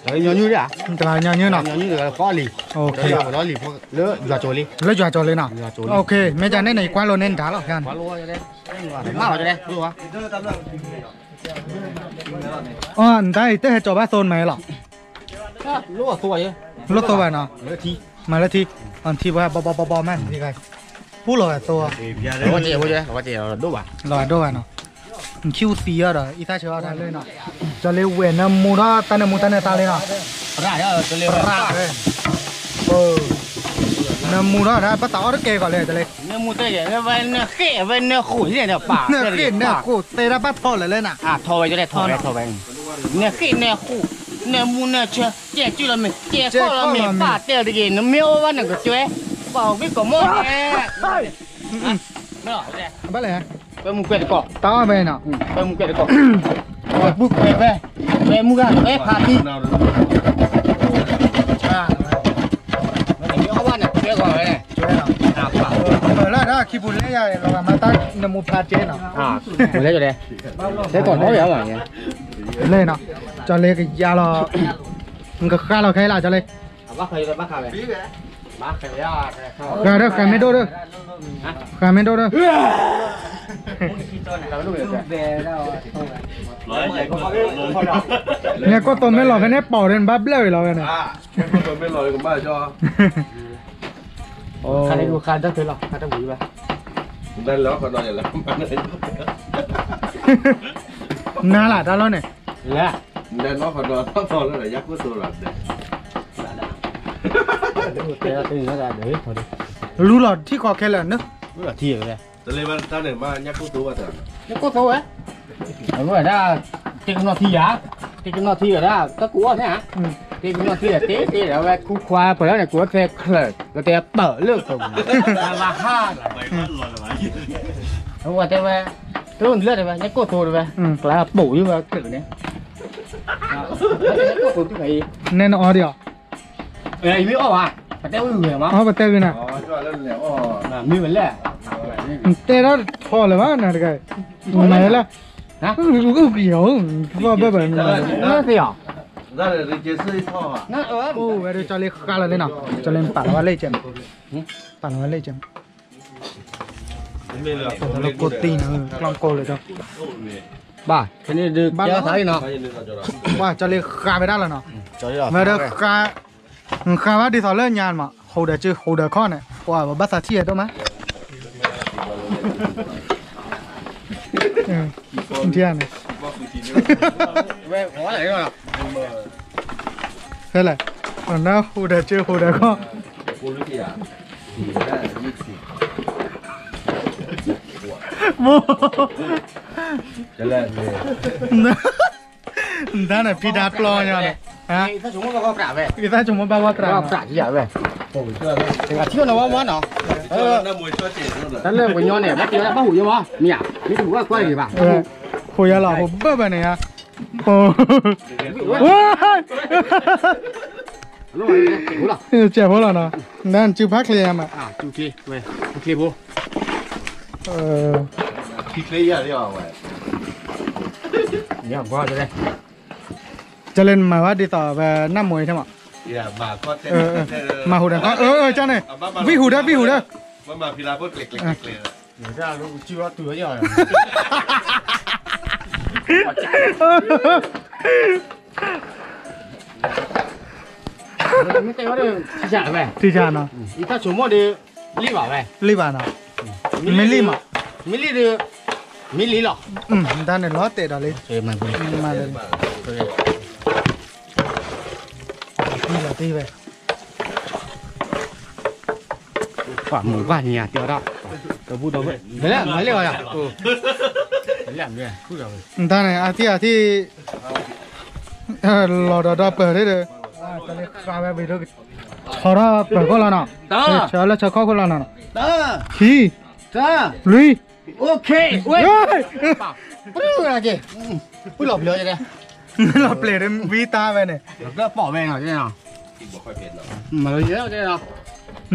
đấy nhỏ như đấy à แต่ว่าอย่างนี้เนาะ nhỏ như là khó lì โอเค đó lì lỡ dọa trồi đi แล้วจ่อเลยเนาะโอเคแม่จะไหนกว่าเราเน้นด่าหรอกกัน quá luôn cho đây má vào cho đây đúng không อ๋อได้แต่จ่อบ้านโซนไหมหรอ lúc ở tuổi chứ รถตัวไปเนาะ lỡ thi มาแล้วทีอันที่ว่าบอแม่ที่ไงผู้หล่อตัว có chị đốt à หล่อด้วยเนาะคิวซีอ่ะเด้ออีตาเชื่อได้เลยเนาะจะเลยเวนน้ำมูนะตาน้ำมูตาเนตาเลยเนาะ ra đó cho lên ราเลยน้ำมูนะนะภาษาอังกฤษก่อนเลยจะเลย nó mua tê vậy nó khẽ với nó khủi thế này nó bả เนี่ยกินเนี่ยกูเตะได้บ้าทอเลยน่ะ à thò vào cho đây thò vào nó khẽ nó khủ nó mua nó chưa chè chưa là mình chè khó là mình bả tê được gì nó miêu vào nó cái chuối bảo biết có món nè nó ở đây บ้าเลยฮะ ไปมุกเป็ดก่อน ต้อไปเนาะ ไปมุกเป็ดก่อนไปมุกเป็ดไปมุกกันไปพาที่มันมีเอาบ้านเนี่ยช่วยก่อนเลยเนี่ย ช่วยเนาะ ป่า แล้วถ้าคิดบุญเลี้ยเรามาตั้งน้ำมูพาเจเนาะ หมดแล้วจะได้ได้ก่อนเขาเดี๋ยวอย่างเงี้ย เลยเนาะจะเลยก็ยาเรามันก็ฆ่าเราใครล่ะจะเลย bác thầy bác thầy bác thầy ra เด้อใครไม่โดนเด้อใครไม่โดนเด้อ เนี่ยก็ต้นไม่หลอกกันเนี่ยเป่าเดินบับเลยเราเนี่ย คนไม่ลอยกับบ้าจอ khai đây khai đất thế nào khai đất bụi vậy นั่นแล้วคนนอนอย่างไร น่าละตาล้อเนี่ย nè นั่นแล้วคนนอนต้องนอนแล้วยักษ์ก็ตัวหลับเด็ก cái là nó ra đấy thôi đi รู้หรอที่คอแค่เลยเนอะ rất là thiệt rồi แต่เลยมันตั้งหนึ่งมายักษ์ก็ตัวแต่ nó có thôi ấy nó phải ra cái nó thi á cái nó thi ở ra các cú thế hả cái nó thi là tế là về khu khoa phải này của xe khởi nó té bở lưỡi cùng và ha đúng rồi thế về tôi còn lưỡi về nhắc cô thôi về là bổ như mà cử này nhắc cô tôi phải แน่นอนเดียว ấy mới à phải đeo người mà เอาไปเต้กันนะ อ๋อจอแล้วแล้วอ๋อ mi vấn đề เต้แล้วพอเลยวะนะเด็กไหนล่ะ hả ก็เกี่ยวว่าแบบนั้น nó gì à นั่นเลยเจสซี่ท่ออ่ะ nó โอ้เวรจะเล่นกาลเลยเนาะจะเล่นปั่นว่าเล่นเจมปั่นว่าเล่นเจม ไม่เหลือ แต่เรากดตีนะกลองโกเลยจ้ะ bà cái này được Ba kéo nó. thấy nó ใครจะนึกเอาจอ ว่าจะเล่นกาไปได้แล้วเนาะ cho đi rồi เวรกาว่าดีต่อเล่นงานมาโหเดอร์จื้อโหเดอร์ข้อเนี่ยว่าภาษาเทียดด้วยมั้ยเทียนเนี่ย บอกสุทีนี้ เว้ยขออะไรก่อน thế là còn đâu hồ đẹp chưa hồ đẹp không กูรู้ที่อ่ะดีได้20 mua จะเล่นเลย ta này phi đát lo nhau này hả ถ้าสมมติว่าเขากราบเว้ย người ta chúng nó bao quát กรา ra บกราบที่ใหญ่เว้ย โอ้ยเชื่อเลย ถึงกับเที่ยวนะว่ามันเนาะ น้ำมวยช่วยเจ๋งเลย แต่เรื่องวันย้อนเนี่ยไม่เกี่ยวแล้วป้าหูยังวะเนี่ยนี่ถือว่ากล้วยกี่บาท hồ ya là hồ bơ bơ này à hồ lúc này จ๋งหรอ trẻ bố là nó nên chưa phát liền mà จูเคเว้ยโอเคบู พี่เคลียร์ได้หรอวะ เนี่ยว่าจะได้ cho nên mà bắt đi tỏ về 5 mùi thôi mà อย่ามาก็เต้น mà hồ đẹp cho này vi hồ đó มันมาพิลาพูดเล็กๆเลย เดี๋ยวจะรู้ชื่อว่าตัวย่อยไม่ใช่ว่าเรื่องที่จ่ายเว้ย thì chả nó อีถ้าสมมติเดี๋ยวรีบว่าเว้ย li bà nó mình li mà มิลลี่เดือมิลลี่หรอ ta này lót tệ đó lấy เออมันเป็น mà lên đi là đi về ฝ่าหมู่บ้านเนี่ยเดี๋ยวเราตัวพูดตัวเว้ยเดี๋ยวมาเรียกว่าเออเดี๋ยวเนี่ยพูดเรา ta nàyที่lò đóเปิดได้เลยจะเลยคาไปดูขอรับเปิดก็แล้วนะเช้าแล้วเช้าเข้าก็แล้วนะ เด้อ ขี้ เด้อ ลุย โอเคเว้ยพูดอะไรจีพูดหลบเลยจะได้ เราเปลี่ยนวีตาไปเนี่ย ก็ปอกแม่งเหรอจะได้เนาะ ที่บอกค่อยเป็นหรอ มาเลยแล้วจะได้เนาะ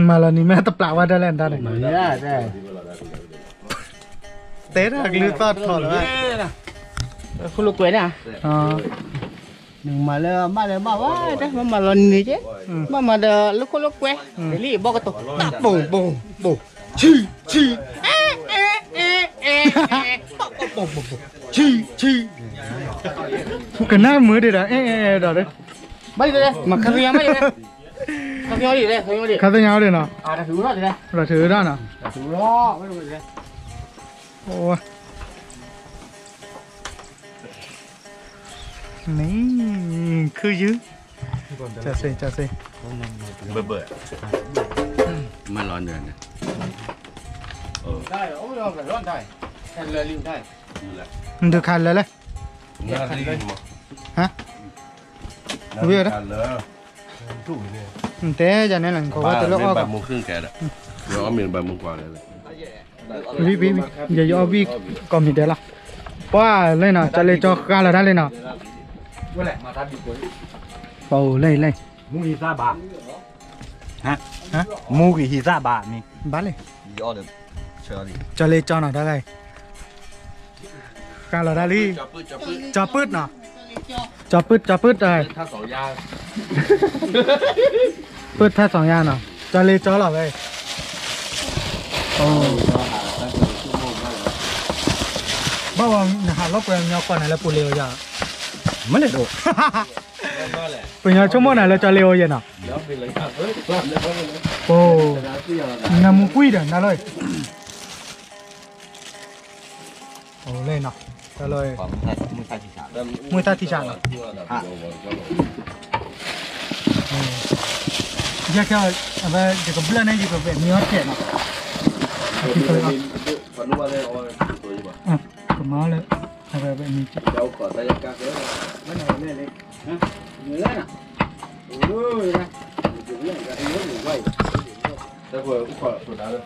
มาแล้วนี่แม่ตะปลาว่าได้แล้วตาเนี่ย มาเลยได้ เต้อะลือตอดถอดเลย คุณลูกเว้ยนะ อ๋อ หนึ่งมาเลยมาว่าได้มาลอนนี่เจ๊มาเด้อลูกเว้ยเดี๋ยวรีบบอกกันตัวปุ๊บปุ๊บปุ๊บชี้ชี้ cái nát mới đi đó đó đấy ไม่ได้มาคาเฟ่ไม่ได้คาเฟ่ดีเลยคาเฟ่ดี khá tới nhau đi nào แต่ถือรอดเลย là thứ đó nào ถือรอดไม่รู้เลย ôi ní cứ dữ chà xì เบื่อมันร้อนเดือนนะ ได้โอ้ยเราแบบร้อนได้แค่เลยลิ้วได้ được khănเลย น่าดีมั้ง hả เบื่อแล้ว thế cho nên là có cái lúc แบบมุงครึ่งแกอ่ะเดี๋ยวเอาเมียนแบบมุงกว่าเลย vi giờ do vi còn gì đấy là quá lên nào cho lên cho ga là đã lên nào ว่าแหละมาทัดดีกว่า bầu lên มูกี่ซาบะ hả มูกี่ซาบะนี่ bán lên ยอดเลยเชิญดิ cho lên cho nào đã đây ga là đã đi จับปื้ cho pứt nào cho pứt đây ถ้าสองยา pứt thay sòng ya nào cho lên cho là đây bao giờ hạ lóc quen nhau con này là phụ liều giờไม่ได้โด bây giờ trong món này là cho liều vậy nào ồ nằm một quy rồi nàoเลยồ lên nào trả lời ของมือไทยที่สาม มือตาที่ฉันอยากจะเอาไปเดี๋ยวก็เบลอในอยู่กับแบบมีฮอตเจ็ดเนาะที่เคยเอา ฝันว่าได้เอาตัวอยู่ป่ะ ก็มาเลยเอาไปแบบมีจิต เจ้าก่อนแต่ยังกักเลย ไม่ไหนไม่เลยฮะเหนื่อยนะโอ้ยนะอยู่เรื่องการเงินอยู่ไว้ แต่พอขอตัวนั้นเลย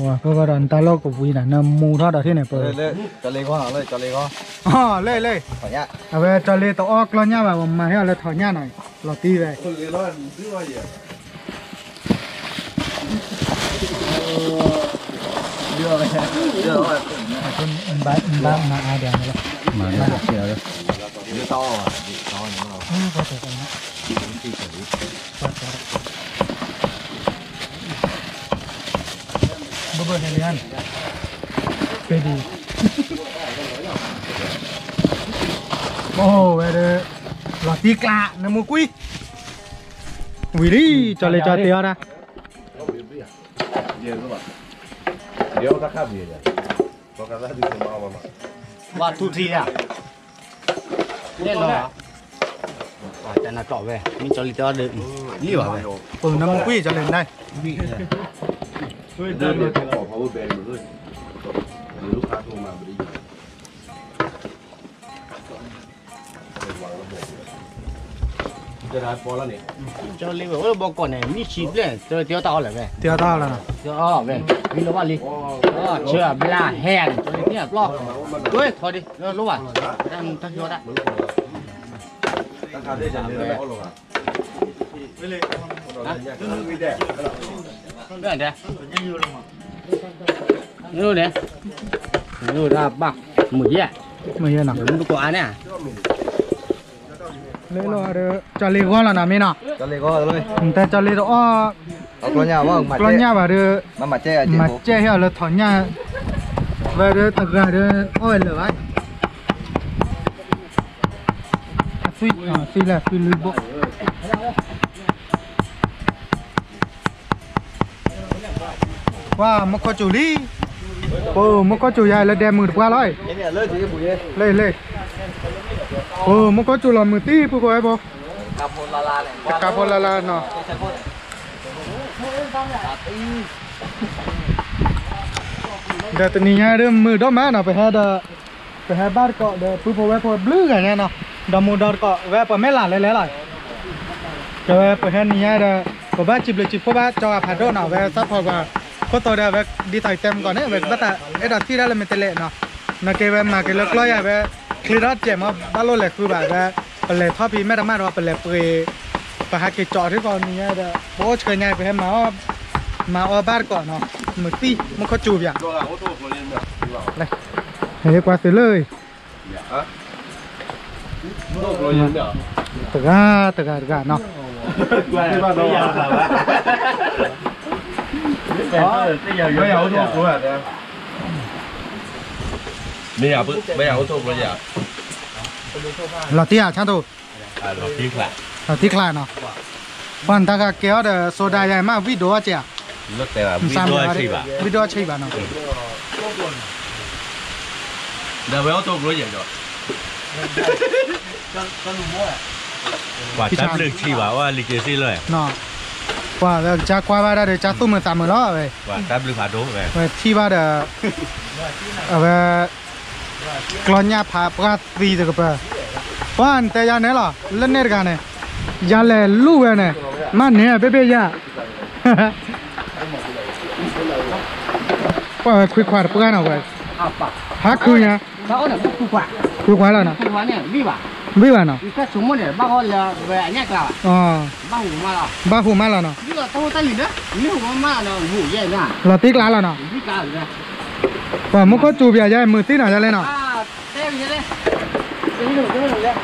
ว้าก็ก็ดันตาลอกกับวีน่ะน้ำมูทอดเอาที่ไหนเปิด เลยจะเลยก็หาเลยจะเลยก็ อ๋อเล่ ขอเนี้ย เอาไปจะเลยตัวออกล้อเนี่ยแบบมาให้เราถอดเนี่ยหน่อยเราตีไป คนเรียนร้อนซื้อมาเยอะ เยอะเลยเยอะเลย คนบ้านมาอาเดียงเลย มาเสียเลย เยอะต่อต่ออย่างเรา ก็ถูกกันนะเบอร์เฮลิอันไปดีโอ้เวเดลาตีกลาน้ำมูกุยวิลีจอเลยจอเตียวนะ เยอะก็แบบเดี๋ยวถ้าข้ามเยอะพอกันแล้วดูจะมา ว่าทุกทีอ่ะ แน่นอนจะน่ากลัวเว้ยมีจอลิตอเดินนี่วะเว้ย ปุ่มน้ำกุ้ยจะเล่นได้ เดินเนี่ยขอ power bank เลยลูกค้าโทรมาไม่ได้ยินจะได้พอแล้วนี่ จอลิเว้ยบอกก่อนเนี่ยมีชีพเลยเจอเตี้ยวต่อเลยเว้ย เตียวต้าแล้วนะ เตี้ยวต่อเว้ยมีรู้ว่าลิเชื่อเวลาแห่จอลิเนี่ยปลอกเฮ้ยถอยดิรู้ว่าตั้งยอดอ่ะ ราคาได้จังเลยเอาลงอ่ะ เรื่องเด้นู่นเนี่ยนู่นนะบักหมูเยี่ย ไม่เห็นนะ มึงดูก่อนเนี่ย เลยรอเด้อจะเลี้ยงก้อนแล้วนะมีเนาะ cho lấy có rồi แต่จะเลี้ยงอ้อ có nhà vâng กล้อนยาบ่เด้อ mà che à มาเจ๊เหี้ยเลยถอนยาบ่เด้อตะกะเด้อโอ้ยเลยไว้ฟิฟิละฟิลุบ่ว่ามะขอจุลีโอ้มะขอจุยายแล้วแดมือกว่าร้อย cái nhà lớn thì cái bụi ấy เลยโอ้มะขอจุลมือตีผู้ก่อยบ่ cặp một là này กะพอละเนาะเดี๋ยวตอนนี้เริ่มมือดอมมาเนาะไปหาบ้านเกาะเดี๋ยวปุ๊บไว้พอบลื้อกันเนี่ยเนาะดอมมูดอเกาะแวะไปแม่หลานเลยๆล่ะจะแวะไปหานี่เด้อพอบ้านจิบเลยจิบพอบ้านจอผัดโดเนาะแวะซัพพอร์ตว่าก็ตัวเด้อแวะดีต่อยเต็มก่อนเนี่ยแวะบัดตาเอ็ดที่ได้เลยไม่เตะเละเนาะมาเกวมาเกลกล้อยแวะคลีรัสเจมาบ้านโลเล็กคือแบบแวะไปเลยทอพีแม่ดามาว่าไปเลยไปหาเกจอที่ก่อนนี่เด้อโบ้เชิญยายไปให้มาเอาบ้านก่อนเนาะมือตีมันก็จูบอย่าง ตัวเราโทรโทรเรียนแบบ เลยเฮ้ยกว่าเสร็จเลย โทรโทรเรียนแบบ ตะกาเนาะ ที่บ้านเราไม่เอาโทรโทรแบบนี้ไม่เอาโทรโทรอย่าง เราที่อ่ะช่างตัว เราทิ้งแหละ เราที่คลาเนาะวันตะกาเกี่ยวเดโซดาใหญ่มากวิดีโอเจ้า รถแต่ละวิดีโอใช่ป่ะ วิดีโอใช่ป่ะเนาะ เดี๋ยวไปเอาโทรโทรอย่างเดียวว่าตั้งเรื่องที่ว่าลิเกซี่เลย เนาะว่าแล้วจะกว่าบ้านได้จะตุ้มมือตามมือล้อเว้ย ว่าตั้งเรื่องผาโดไป เว้ยที่บ้านเด้อเอาไปกลอนยาผาปกติจะกับวันแต่ยาเนี่ยหรอเล่นเน็ตกันเนี่ยยาเลยลู่เว้ยเนี่ยมันเนี่ยเป๊ะๆยาว่าคุยขวาดปกันเอาไว้ฮักคืนเนี่ย bao giờ cũng quả คุยขวาดแล้วนะ không quả này vi bà วิวาเนาะ cái số một này bao là về nhẹ cả อ๋อ bao hủ mà là บ้าหูมาแล้วเนาะ bây giờ tao tay gì nữa nếu không mà là hủ vậy nè เราติ๊กล้าแล้วเนาะ vi cả rồi ว่ามันก็จูบยายมือตีหน่อยจะเลยเนาะ à thế vậy đấy cái gì đấy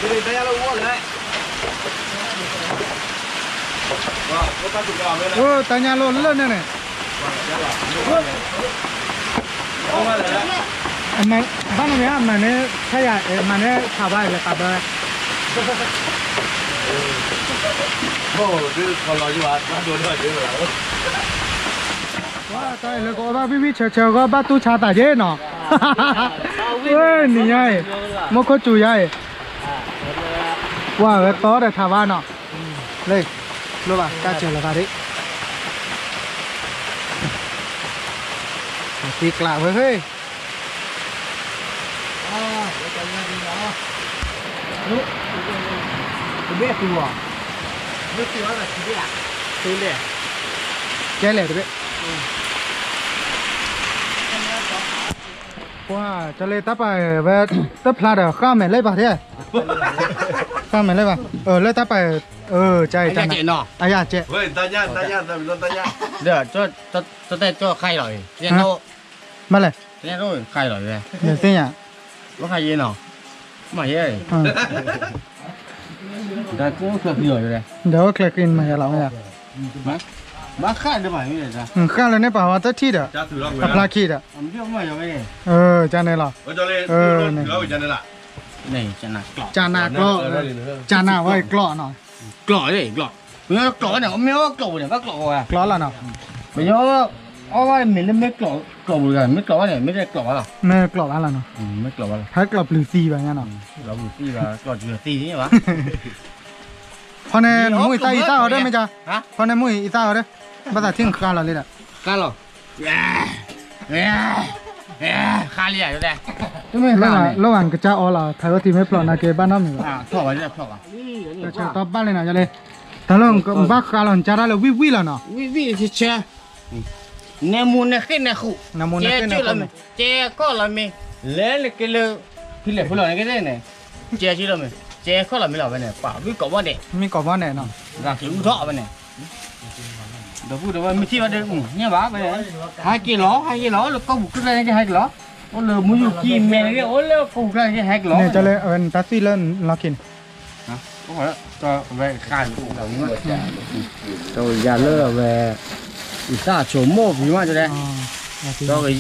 Cái này là uống đấy. Vâng, có ta chụp vào bên này. โอ้ตาญาโลเลิศเนี่ย Không phải là đấy. อันนั้นบ้านเนี่ยมันเนี่ยใช่มันเนี่ยชาวบ้านเลยครับ Ồ, chứ còn nói chứ bà, bà đuổi thôi chứ bà. ว่าตายแล้วก็ว่าวิเฉยๆก็บ้านตู้ชาตาเย่เนาะเฮ้ยนี่ไงมันก็จูใหญ่ว่าแล้วต่อแต่ชาวบ้านเนาะเลยรู้ป่ะกล้าเจอแล้วกันดิตีกลาเว้ยเฮ้ยลูกเบี้ยตัวลูกตัวอะไรเบี้ยตัวเล่แกเล่ตัวเบี้ยว่าจะเลยตับไปแบบตับพลาดข้ามแม่เลยป่ะเท่ข้ามแม่เลยป่ะเลยตับไปใจจัง chị nọ อายาเจ๊ Vậy, ta nhát, lên ta nhát. được cho tay cho khay rồi nghe đâu มาเลย nghe rồi khay rồi về เดี๋ยวเสีย có khay gì nào mà vậy đây cũng thật nhiều rồi đây เดี๋ยวเคลียร์กินมาเราเนี่ย bác khay được phải như vậy ra ข้าวเลยเนี่ยป่าวว่าจะที่เด้อ Cha thử lọc ปลาขี้เด้อ không biết mà rồi này จานไหนหรอ cho lên, thử lọc chân này lại. này chân nào cọ จานหน้าก็จานหน้าไว้กล้อหน่อย cọ đấy cọ nhớ cọ này không nhớ cọ này bác cọ à กล้อแล้วเนาะ bây giờ mình lên mấy cỏ rồi mấy cỏ này mấy cái cỏ à แม่กรอบอะไรเนาะ mấy cỏ à ถ้ากรอบหรือซีแบบนี้เนาะ cỏ một tí và cỏ chừa tí thế mà พอในมุ้ยใต้อีซ่าเอาได้ไหมจ๊ะ hả พอในมุ้ยอีซ่าเอาได้ภาษาทิ้งข้าวเราเลยแหละ cá lò khá lì à chỗ đây ระหว่างกระเจ้าอ๋อเหรอไทยว่าทีไม่ปลอดนะเกบ้านน้ำอยู่ à thọ vào đây thọ vào กระเจ้าตอบบ้านเลยนะจ๊ะเลยแต่เราบ้าข้าวเราจะได้เลยวิแล้วเนาะ vi thì che nè muốn nè khét nè khụ น้ำมันนี่เป็น chưa อะไร là mình che có là mình lấy là cái lơ thì lại phải cái này này che chưa là mình che có là mình làm cái này bảo với cỏ bao này มีกรอบว่าไหนเนาะ ra thì thọ bên này đâu phụ đâu mình thi vào đây nha bác bên này 2 kg là có một cái này 2 kg ô lơ muốn dùng kim mẹ cái ô lơ phụ cái 2 kg เนี่ยจะเลยเป็นตัดซี่เล่นเรากิน không phải cho về khai cũng đồng ý rồi giờ lơ về ta chỗ mô vì mà cho đây อ๋อโอเค cho cái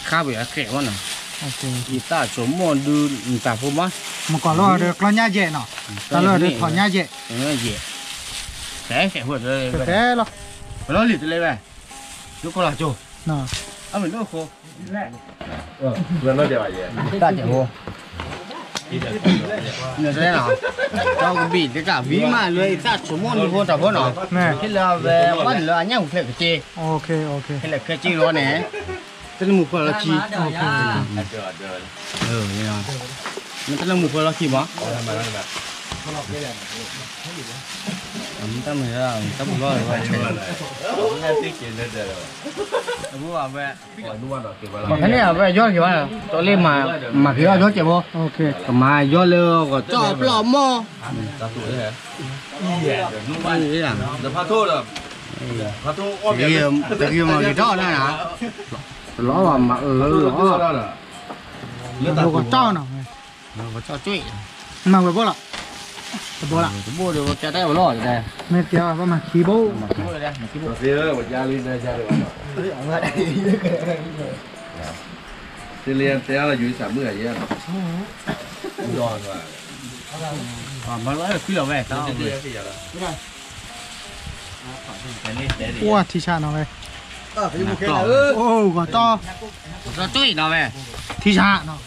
khai bị kẹo quá nè โอเค ta chỗ mô đưa ta phụ má เมื่อก่อนเราเดือดกล้อนย่าเย่เนาะแต่เราเดือดถอนย่าเย่ nó dễ sẽ vượt rồi แต่เรา nó lịt lên về chú có là chỗ เนาะ mình nó khô เพื่อนเราเดี๋ยวอะไร ta chạy vô nhờ đây nào cho cái bị cái cả ví mà lưới ta số môn đi vô tập vô nó แม่ thế là về bắt lừa anh nhá một cái chê โอเคโอเค thế là cái chê đó này tên là một con là chi เดินเดิน như nào mình tên là một con là chi mà ทำไมล่ะแบบ ta mình là ta một lo rồi น่าที่กินเดิน bố bảo về ก่อนนวดหรอเก็บไว้ mà cái này là về do kiểu nào cho lên mà cái do chè vô โอเค mà do lừa có cho lọ mò ตาตุ๋ยเหรอ thế là เดี๋ยวพาโทษอ่ะพาโทษอ้อม cái kia mà cái đó này hả lọ mà พาโทษ lọ แล้วน่ะ เราก็เจ้าเนาะ có cho chuỗi มาไปบ่ล่ะไปบ่ล่ะ cái bố được cho tay vào lọ rồi đây แม่เกี่ยวว่ามาขี้โบ้ mà cái bố đây mà cái bố เสียเลยว่ายาลีนได้ยาเลยว่ะเรียนเสียเราอยู่สามมื้อเยอะยอดว่ะ mà lỡ là quy là về tao อ้วที่ชาเนาะเว้ยโอ้ก็ต่อ cho chuỗi nào về ที่ชาเนาะ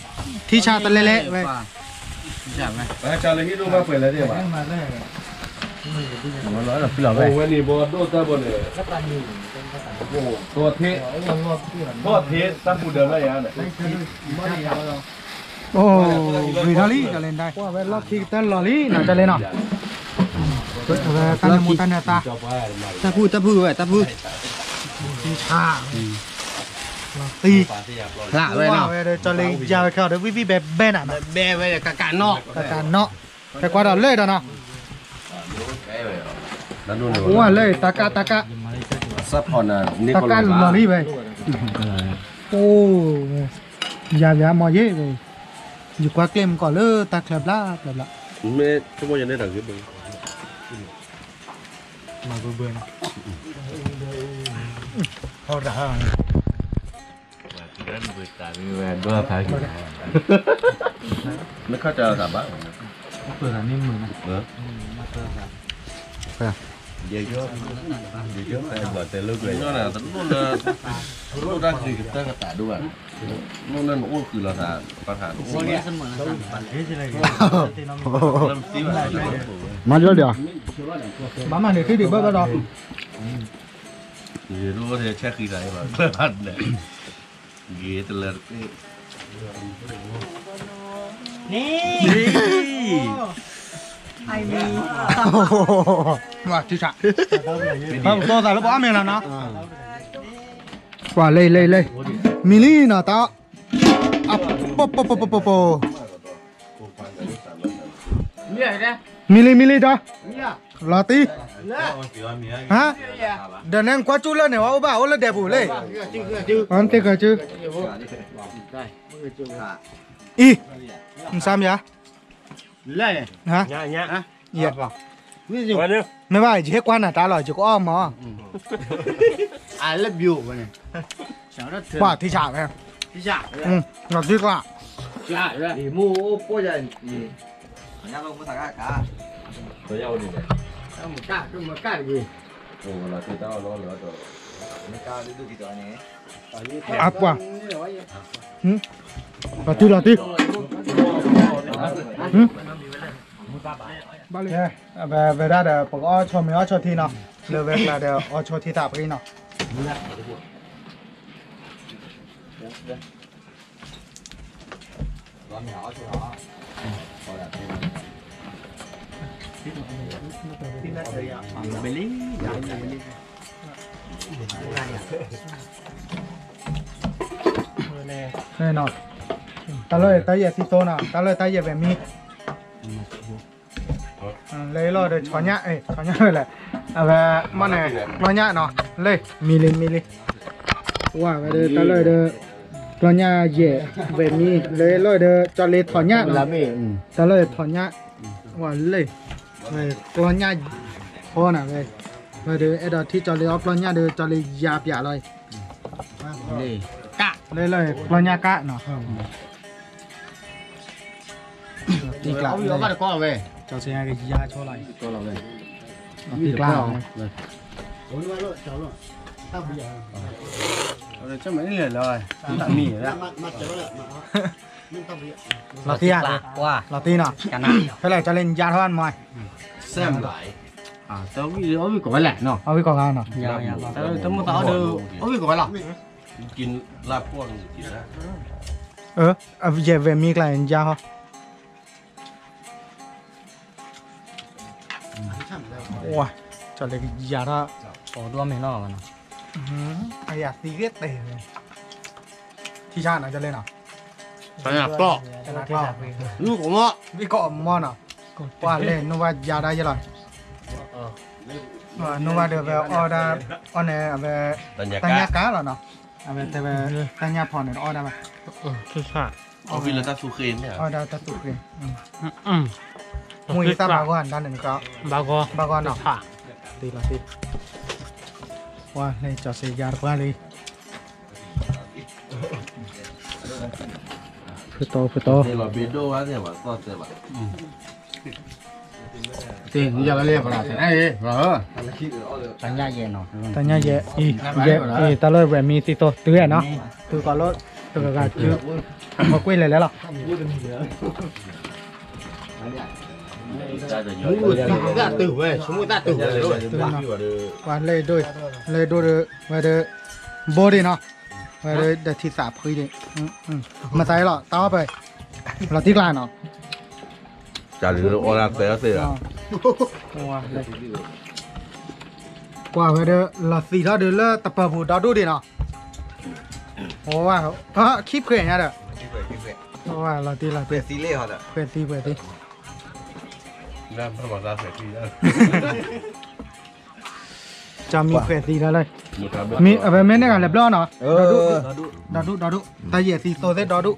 ที่ชาตะเละๆเว้ย chả về มาจาเลยที่รู้มาเปิดแล้วเนี่ยว่ะ mà lỡ là quy là โอ้ về วันนี้บอลโดนตาบอลเลยโอ้ตัวเทตัวเทตั้งผู้เดิมได้ยังเนี่ย โอ้วีทอลี่จะเล่นได้ว่าเว้ยรอบที่เต้นลอลี่น่าจะเล่นเนาะเว้ยตันมูตันตา ta phu vậy ta phu ที่ชาตี lạ vậy ว่า nào เว้ยจะเลยยาวเข้าเดี๋ยววิแบบแบนอ่ะ bè vậy là cả nọ แต่การเนาะแต่กว่าเราเลยเนาะ นั่นนู่นเลย ว่าเลยตะกะ ซับพอน่ะนี่ ตะ ก็ กะลอลี่ไปโอ้ยาหมอเย่ไปอยู่กว่าเกมก่อนเลยตาแคลบละ ไม่ชั่วโมงยังได้ดังขึ้นมึง มาเบื่อนะพอด่า ด้วยพายไม่เข้าใจสามบ้าง เปิดอันนี้มือนะ เหรอเยอะเยอะแต่บอกแต่ลูกเลยนั่นน่ะแต่นู่นน่ะนู่นนั่นคือตั้งกระต่ายด้วยนู่นนั่นโอ้คือเราถามปัญหาโอ้เนี่ย มาเยอะเดี๋ยว บ้ามันเดี๋ยวที่ดึกเบิร์ดดอก รู้ว่าจะแช่คืออะไรบ้างเพื่อนเนี่ยเงี้ยแต่ละนนี่ี่ไอ้มีว่าที่ฉะเราตัวแต่ละบ้ามีแล้วเนาะว่าเลยมิลลี่เนาะตาอ่ะปอ như vậy đấy มิลลี่จ้ะลาตีฮะเดี๋ยวนั่งกวาดจุลเนี่ยว่าบ้าโอ้ละเดบุเลยอันเตกะจืออีมึงซ้ำยา lên này ฮะ nhá nhá เหี้ย ví dụ ไม่ว่าจะให้กวนน่ะตาหล่อจะก็อ้อมหมอ I love you vậy này cháu rất thương ว่าที่ฉากไง đi chả หลักดีกว่า chả đấy thì mua cô giờ nhà luôn có thằng cá ตัวเยาว์นี่แหละ một cát gì โอ้เราคือเจ้าล้อเหลือตัว áp quá lọt đi về ra để bỏ cho mình cho thi nào lừa về là để cho thi tạp cái nào đây nào ta lời ta về xí tô nào ta lời ta về về mi lấy lo để cho nhá rồi lại về món này lo nhá nó lấy mi lên wow về đây ta lời để lo nhá về về mi lấy lo để cho lấy thỏ nhá nó ta lời thỏ nhá wow lấy về lo nhá ho nào về đây đó thì cho lấy ốp lo nhá để cho lấy giáp giả rồi đây là lo nhá cá nó tí cả nó bắt được con về cho xe cái da cho lại về tí cả rồi cho mấy người rồi tạm mì rồi là tí à là tí nào thế này cho lên da thôi ăn mày xem lại tao bị có cái lẻ nóเอาไว้ก่อนกันเนาะ tao muốn tao được bị có cái lẻ กินลาบพวกกินนะ về về mi lại da ho wow cho lên cái da đó có đua mình nó mà nó ai à tí ghét tè thì cha nào cho lên nào phải là to cho nó to lu của nó vì có món nào qua lên nó vào da đây rồi nó vào được về order on này về ตัญญา ตัญ กะ ญากะเหรอเนาะแต่vềตัญญาพรเนี่ยorderมา คือค่ะ เอาฟิลตาซูเคนเนี่ย order ตะตุกเลยมุ้ยซาบาก่อนด้านหนึ่งก็บาก่อนเนาะตีละตีว่าเลยจอดเสียยาว่าเลยคือโต เนี่ยเราเบโดวะเนี่ยว่าก็เจ็บอ่ะ thì giờ là liền vào đây rồi bánh da về nó ตัญญาเยตาเลยแบบมีสิโตตื้อเนาะตื้อก่อนรถตื้อก็ชื่อมาคุยเลยแล้วหรอ ได้แต่เยอะ chúng ta tử về chúng ta tử về rồi ว่าเลยด้วยว่าเดโบดีเนาะว่าเดที่สาบคุยดิมาใส่หรอต้าไปเราที่กลางเนาะ จ่าหรือโอลาเตอเสือ qua về đây là xì ra đây là tập hợp đó đủ đi nào, wow, keep khỏe nha được, wow là tí xí lê họ đó khỏe tí น้ำพระบาทราชสีได้ cho mi khỏe tí ra đây, mi ở bên này là lẹp lo nó, đó đủ, tay dễ xì tô thế đó đủ,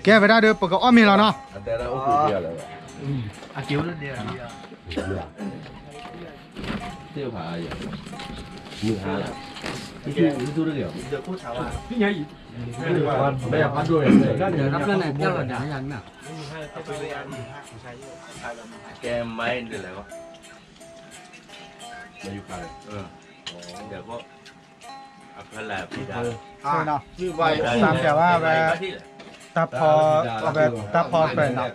kia về đây được bọc ôm mi là nó, แต่ละโอ้โหเดียวเลย chiếu lên đi เที่ยวผาอย่างมือหาละที่ดูได้เดี๋ยว giờ cô chào à ไม่อยากพัดด้วย giờ đắp lên này theo là đã dần nè แกไม่เดี๋ยวอะไรวะมาอยู่กันเดี๋ยวก็อัพแลบพี่ดา thôi nào, như vậy làm kiểu về tập phò về nào,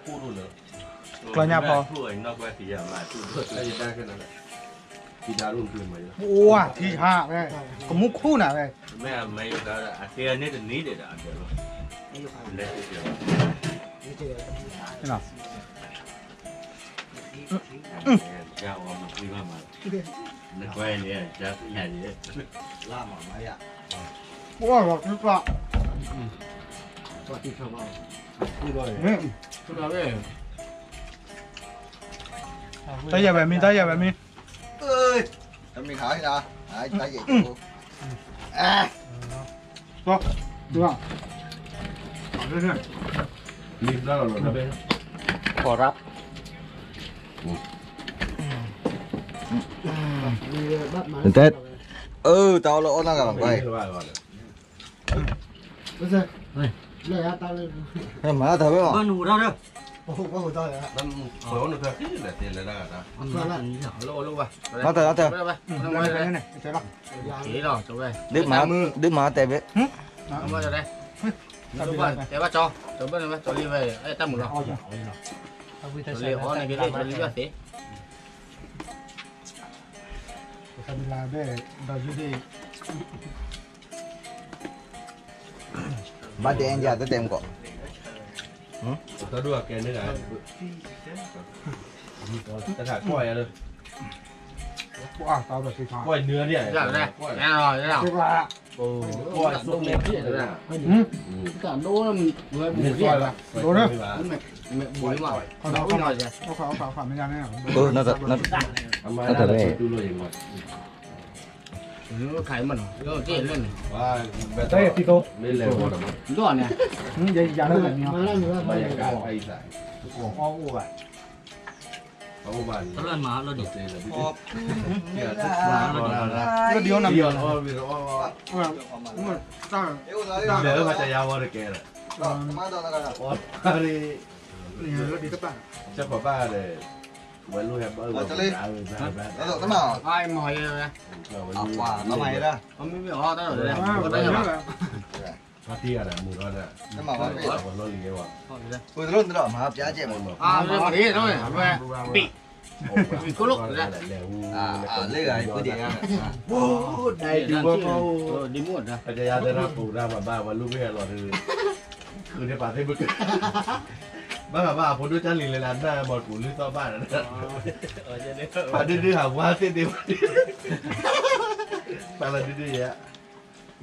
เราเนี่ยพอ พูดนอกว่าพี่ยามาพูดได้ได้แค่นั้นแหละพี่ดารุ่นคืนมาเยอะ wow thì hạ về, có múc khu nào về, แม่ไม่ก็อาเซียนนี่แต่นี้เด็ดอ่ะเดี๋ยวเล็กเดียว thế nào, เจ้าเอามาคุยมาในแควเนี่ยจะใหญ่เนี่ย la mà mấy ạ wow là cái quạ, tay giờ về mi, ơi tao mình hỏi ra ai tay vậy cô à đúng không, รีบแล้วเราเราไป khổ rắp Tết tao lỗ nó cả vậy mà tao biết con nụ đâu đâu มันเปิดหนึ่งคือแหละเตียนเลยได้นะ lô ba Nó từ lô ba Ừ, nó đây, đây đây này, chơi đâu. chỉ rồi chỗ đây đứa má tè biết nó qua đây lô ba để ba cho chỗ bên này cho đi về ấy ta một rồi cho đi ó này cái đây cho đi ra tí Kabila be, dah jadi. bắt đi anh già tới tem cọ ตัวดูแกนี่ไงจะถ่ายกล้วยเลย Wah, tahu dah sih. กล้วยเนื้อเนี่ย ra đây nghe rồi thế nào Cuk lah. กล้วยซุปเนื้อที่เลยนะ cả đô là người มี bù กล้วย gì ละ Đồ đó. mẹ bùi mà Không, nó không, nói gì không,ไม่ได้แน่ nó thật nó น่าจะได้ดูเลยหมด nó khai mà nó cái lên này ว่า Đây thì tô. ไม่เร็วหมด đó nè Vậy giờ nó là nhiều. บรรยากาศไอ้ใส่ Của ô vậy. เขาบ้าน nó lên mà nó đi เตียนเลยพี่ เนี่ย Nó điếu nằm เดียว nhiều. อ๋อวิโรอ๋อ Đúng rồi. Sao? เดี๋ยวมาจะยาวว่าแกเลยอ๋อนี่ Nè, nó đi các bạn. เจ้าของบ้านเลยไว้รู้แฮมเบอร์ ai mỏi rồi nè nó mày ra không biết việc ho tới rồi nè À, có vậy đây đó mà là. พาเที่ยน่ะมือก็น่ะ nó mà vẫn คนรถเลี้ยวอ่ะ tôi luôn tôi đỏ mà hấp giá chị mà à đây mà đi thôi về bị có lúc rồi nè lấy gài tôi đi ăn ได้ดูว่าเขา đi mua rồi พยายามจะรับปลูกได้มาบ้าวันลูกไม่ให้หรอกคือในป่าที่บึกบ้าผมดูจ้าลินเลยร้านหน้าบอลกูลื้อต่อบ้านนะป่าดื้อๆหาว่าเส้นเดียวป่าละดื้อๆอ่ะ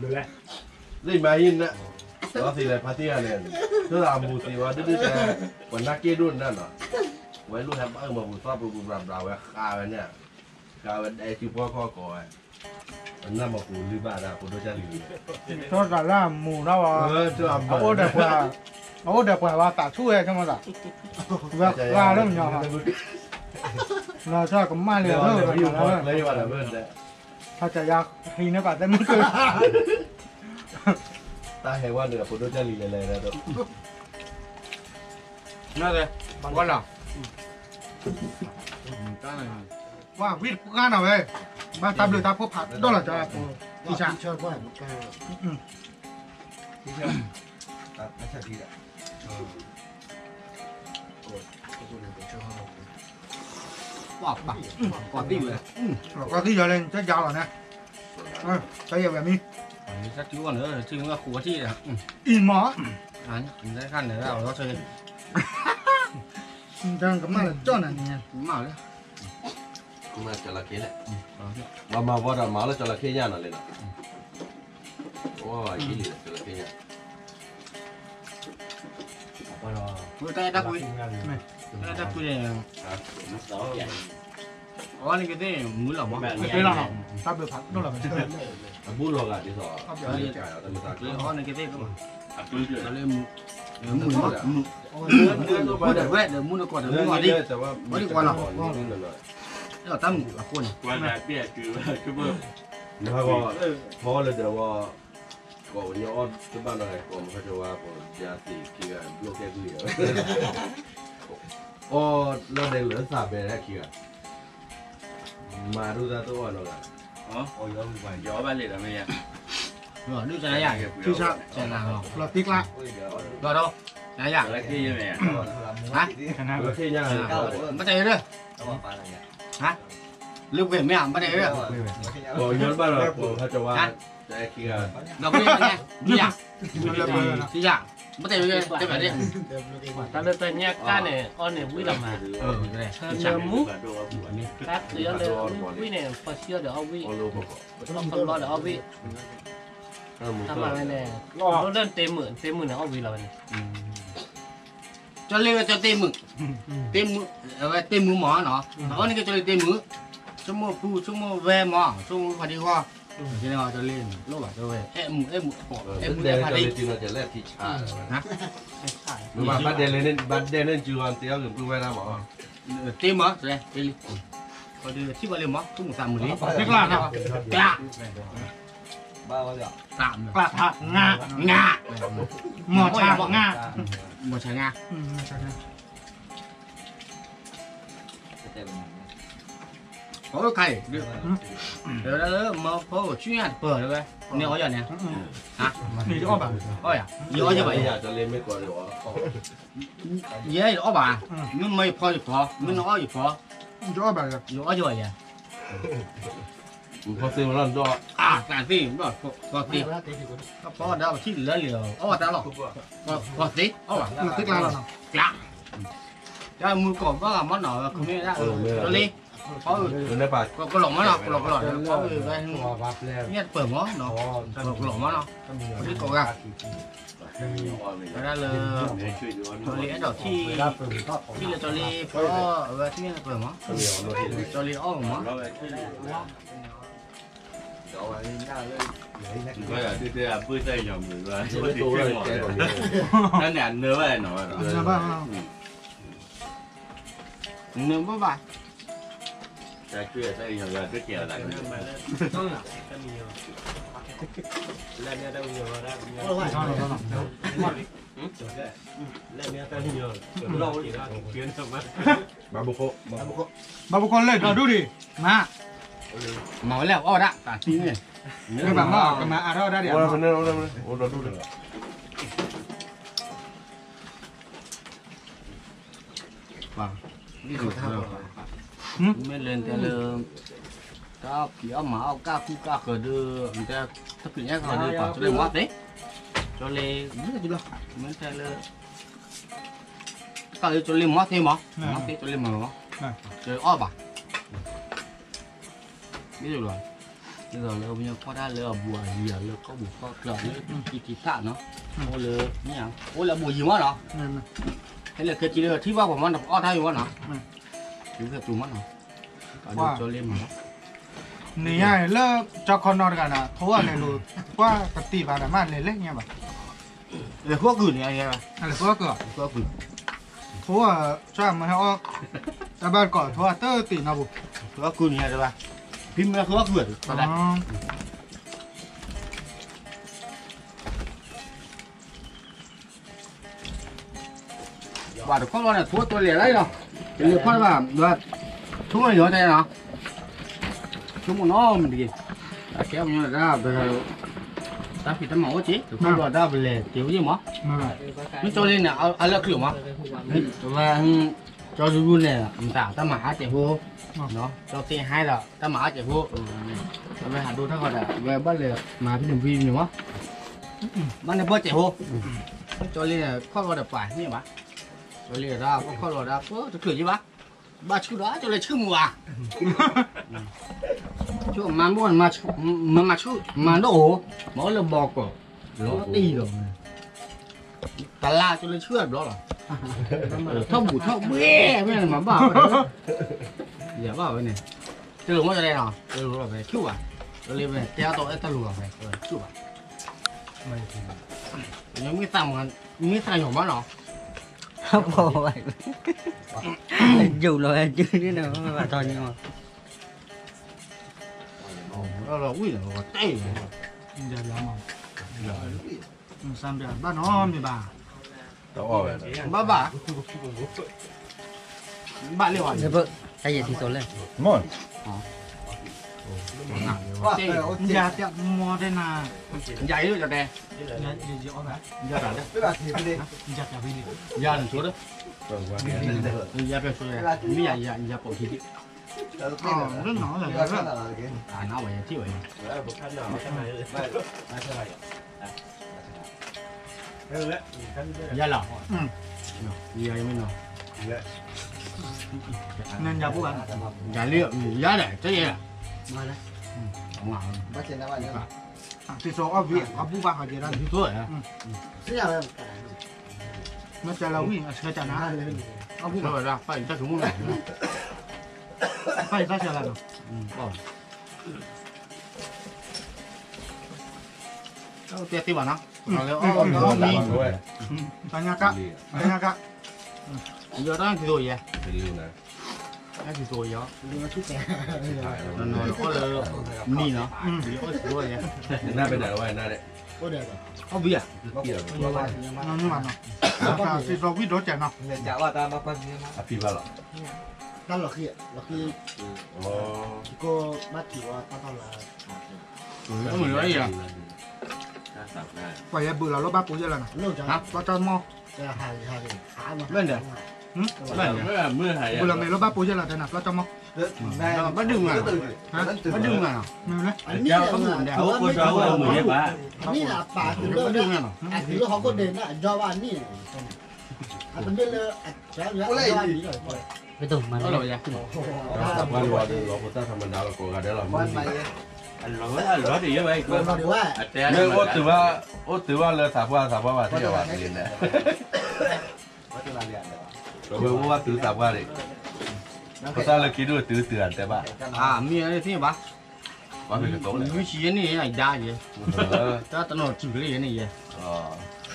Được đấy. ได้มายินนะก็สิเลยพาเที่ยเนี่ยถ้าเราบูสีว่าดื้อๆแต่วันนักเก็ตรุ่นนั่นเนาะไว้ลูกแฮมเบอร์มาบูชอบบูบราบราไว้ข้าวเนี่ยข้าวไอ้ที่พ่อข้อก่อยมันน่ามากูลื้อบ้านนะผมดูจ้าลิน Cho cả là mù đâu à. จะเอา Ô đẹp quá. Ô đẹp quá và tả chui trong đó. Vâng, ra đó nhỏ hả? Là cho có mai เดี๋ liền ยว thôi. พี่พอเลยว่าเดี๋ยวเพื่อนเนี่ย Thật chả ra thì nó bảo tên mất cười. ตาเห็นว่าเหนือผมดูจ้าลินเลยนะตัว nó đây con nào cái này Wow, vịt cũng gan nào đây. Ba tạm được tạm có phạt đó là cho thì chả. bỏ bả quả tim rồi Có tí giờ lên chắc giàu rồi nè. Bây giờ về mi. chắc chú còn nữa chứ nó khủ chi rồi In mó. anh thấy khăn để nào nó chơi Đang cái mà là cho này nè. màu đấy มาจระเข้แหละมาว่าเรามาแล้วจระเข้ย่าหน่อยเลยนะว้าวยี่หลีจระเข้ย่า người ta đắc quy ta đắc quy này có những cái thế mũi lỏng mà Cái nào nào? Tạm được phạt đó là mình chơi. พูดหรอกอ่ะที่สอนจ่ายเอาแต่ไม่ตัด cái có những cái thế cơ mà nó lên mũi mà để quét để mua nó còn để เรื่อง mua นี้ đi แต่ว่า nó tâm là quân วันไหนเปียกคือเบอร์ นะครับว่าพอเลยเดี๋ยวว่าก่อนย้อนที่บ้านอะไรก่อนเขาจะว่าผมยาสีเกี่ยวโลกแก่กุยอ๋อเราได้เหลือสาบไปแล้วเกี่ยวมาดูตาตัวเราละ อ๋อย้อนไปเลยนะแม่ rồi đưa cho nó dài Thì sao? cho nào Là tiếc lại. rồi đâu nó dài แล้วที่ยังไง hả จระเข้ย่า bắt tay nữa hả lưu về mẹ bắt tay nữa ก่อนย้อนบ้านเราเขาจะว่าจะเกี่ยว đọc đi nghe đi à Là bờ là. đi à bắt tay đi tay phải đi ta lên tay nhạc ca này con này quý lắm mà ừ cái này nhờ mút các thì nó quý này phải chưa được ông quý โอโลบอก nó còn lo được ông quý ถ้ามึง ทำ ก็ อะไรเนี่ยnó lên tên mượn là ông quý là này cho lên cho tên mực tên mực mỏ nó nó này cái cho lên tên mực cho mua phu cho mua ve mỏ cho mua phải đi qua cái này cho lên lúc bảo cho về em เดิน phải จะเลย đi จริงเราจะแลกที่ชา hả หรือว่าบัดเดนเล่นบัดเดนเล่นจูอันเตี้ยถึงปืนไว้นะหมอ tên mỏ rồi đây đi còn đi ship vào liền mỏ chung một tạm một lý Tiếc là nào? dạ bao bao giờ tạm Là thạc Nga. ngà Mò chà Nga. một chả ngà Ừ, chà Nga. có cái được rồi đó mà có chuyên bờ rồi nè ở giờ nè hả Nì cho bà. ôi à giờ như vậy อยากจะเล่นไม่กลัวเลยวะ dễ ở bà nhưng mày phơi phở nhưng nó gì phở Cho bà rồi. giờ như vậy à พอซื้อมาแล้วก็ làm gì cũng được có gì có đâu chỉ lấy liều ở đó rồi có gì ở bà Là tức là nào. lạ cho mua cồn có món nọ không biết đó cho đi có อยู่ในป่า có lồng món nào có lồng có cái nhất bờ món nó có lồng món nào đi cố gắng đó là cho lý đầu khi là cho lý có và khi là bờ món cho lý ôm món 我呀，对对啊，不在养殖吧， จะไม่โตเลยแกกว่านี้ 那俩นื้ออะไรหน่อย Nhà bà. nếu có bài จะช่วยได้อย่างไรก็เกี่ยวอะไร บาบุโค Bà bố con lên đó đu đi. Mà. màu lẹo o đã cả tí này Cái bà ngọ cái mà à đó đã โอ้ điểm. เราเป็นเราเป็นโอ้เราดูเลย đi rồi thao mới lên theo lương cá kiểu mà ao cá cu cá cờ đưa người ta thấp kỷ nhắc rồi đưa vào cho lên mót đấy cho lên rất là mới theo lương cá cho lên mót thêm mà mót thêm cho lên mà chơi o bà biết rồi bây giờ là bây giờ có đá lừa bùa gì à lừa có bùa có cờ như kỳ tạ nó ô lừa như nào ô là bùa gì mà nó hay là cái chỉ lừa thi vào của món đập o thay của nó chúng ta chúng món nó cho lên mà Nì ai lơ cho con non cả là thua này rồi qua tập tỷ vào làm ăn này lấy nha bà. để thuốc gửi này anh em Hay là thua cửa. thuốc gửi Thua cho mà họ ta ban cỏ thua tơ tỷ nào bù. thuốc gửi này rồi bà phim là thuốc gửi vào đây bà được con là thuốc tôi liền đấy rồi thì con bà được thuốc này rồi đây nào chúng nó mình gì kéo như là ra về ta phải tắm máu chứ không rồi ra về lề kiểu gì mà nó cho lên là ăn là kiểu mà và cho luôn này mình tạo ta mã chạy vô nó cho tiền hai là ta mã chạy vô về hạt đô thằng gọi là về bắt lề mà cái đường phim nhiều quá bắt này bớt chạy vô cho lên là khó gọi là phải như mà cho lên ra có khó gọi ra có kiểu gì bác bà chú đó cho lên chứ mùa chú mà muốn mà chú mà đổ mỗi lần bò cổ nó đi rồi ta la cho lên chưa đó là thông bù thông bê bây giờ mà bảo giờ bảo vậy này cái lồng ở đây nào cái lồng là về chú à tôi lên về theo tôi ta lùa về chú à nhưng mới tăng nhỏ bao nào không vậy dù rồi chứ thế nào mà thôi nhưng mà đó là ui là tay Giờ làm mà. Sam giờ bắt nó mì bà. ต้องออกเลย bạn liệu hỏi dạ vợ tay gì thì số lên Ngon. Giờ tiệm mua đây là giấy rồi cho đè giờ rượu hả? giờ là đấy Giờ cả vì đi. giờ là số đó giờ về số này bây giờ bỏ thịt đi Rất nó là rất. nó vậy thiếu vậy giờ là giờ mới nó Nên giờ bố bạn. giờ liệu giờ để cái gì à bắt trên nó bao nhiêu Thì số ở viện ở bố bạn ở gì đó. thì thôi à Nó trả lâu nhỉ, sẽ trả ná. ông cũng phải ra phải ta cũng muốn này Phải ra trả là được. Tiệt tí bảo nó Nó rồi làm bằngด้วย Cả nhà cả. Cả nhà cả. giờ đó thì rồi vậy เป็นลืมนะ cái thì rồi đó ถ่ายแล้ว nó có là ni nó thì có rồi vậy หน้าไปไหนวะหน้าเนี่ย có bia เกี่ยว Nó như mà nó. Thì số viết đó trả nào. chả vào ta mà con อภิบาลหรอ นั่นหรอคือก็มาถือว่าตอนละ ก็เหมือนอะไรอ่ะ ปล่อยเบื่อเราบ้าปูเยอะแล้วนะ เลิกจ้ะ เราจะมอ จะหายขามา เล่นเดี๋ยว ไม่เมื่อไหร่ เบื่อเมย์เราบ้าปูเยอะแล้วแต่หนักเราจะมอ แม่ มาดึงอ่ะ ฮะ มาดึงอ่ะ ไม่เลย อันนี้ เขาคนเราเหมือนบ้า นี่แหละป่าถือเลิกถือเลิกเขาก็เด่นนะจอว่านี่อันเป็นเลิกแฉอยู่แล้วจอว่านี่เลย ไม่ต้องมัน ก็เลยอ่ะ วันวันเราพุทธธรรมดาเราโกกันได้หรอ วันใหม่ ร้อนดีไหม เราดูว่า เรื่องโอ้ถือว่าเลยสาบว่าที่จะว่าเรียนเนี่ยเราเพิ่งว่าถือสาบว่าเลยพุทธเราคิดด้วยถือเตือนแต่ว่า มีอะไรที่บ้า ว่าเป็นกระตุ้นเลย มีชี้นี่ไอ้ยาเยอะถ้าตลอดจุดเลยนี่เยอะ อ๋อ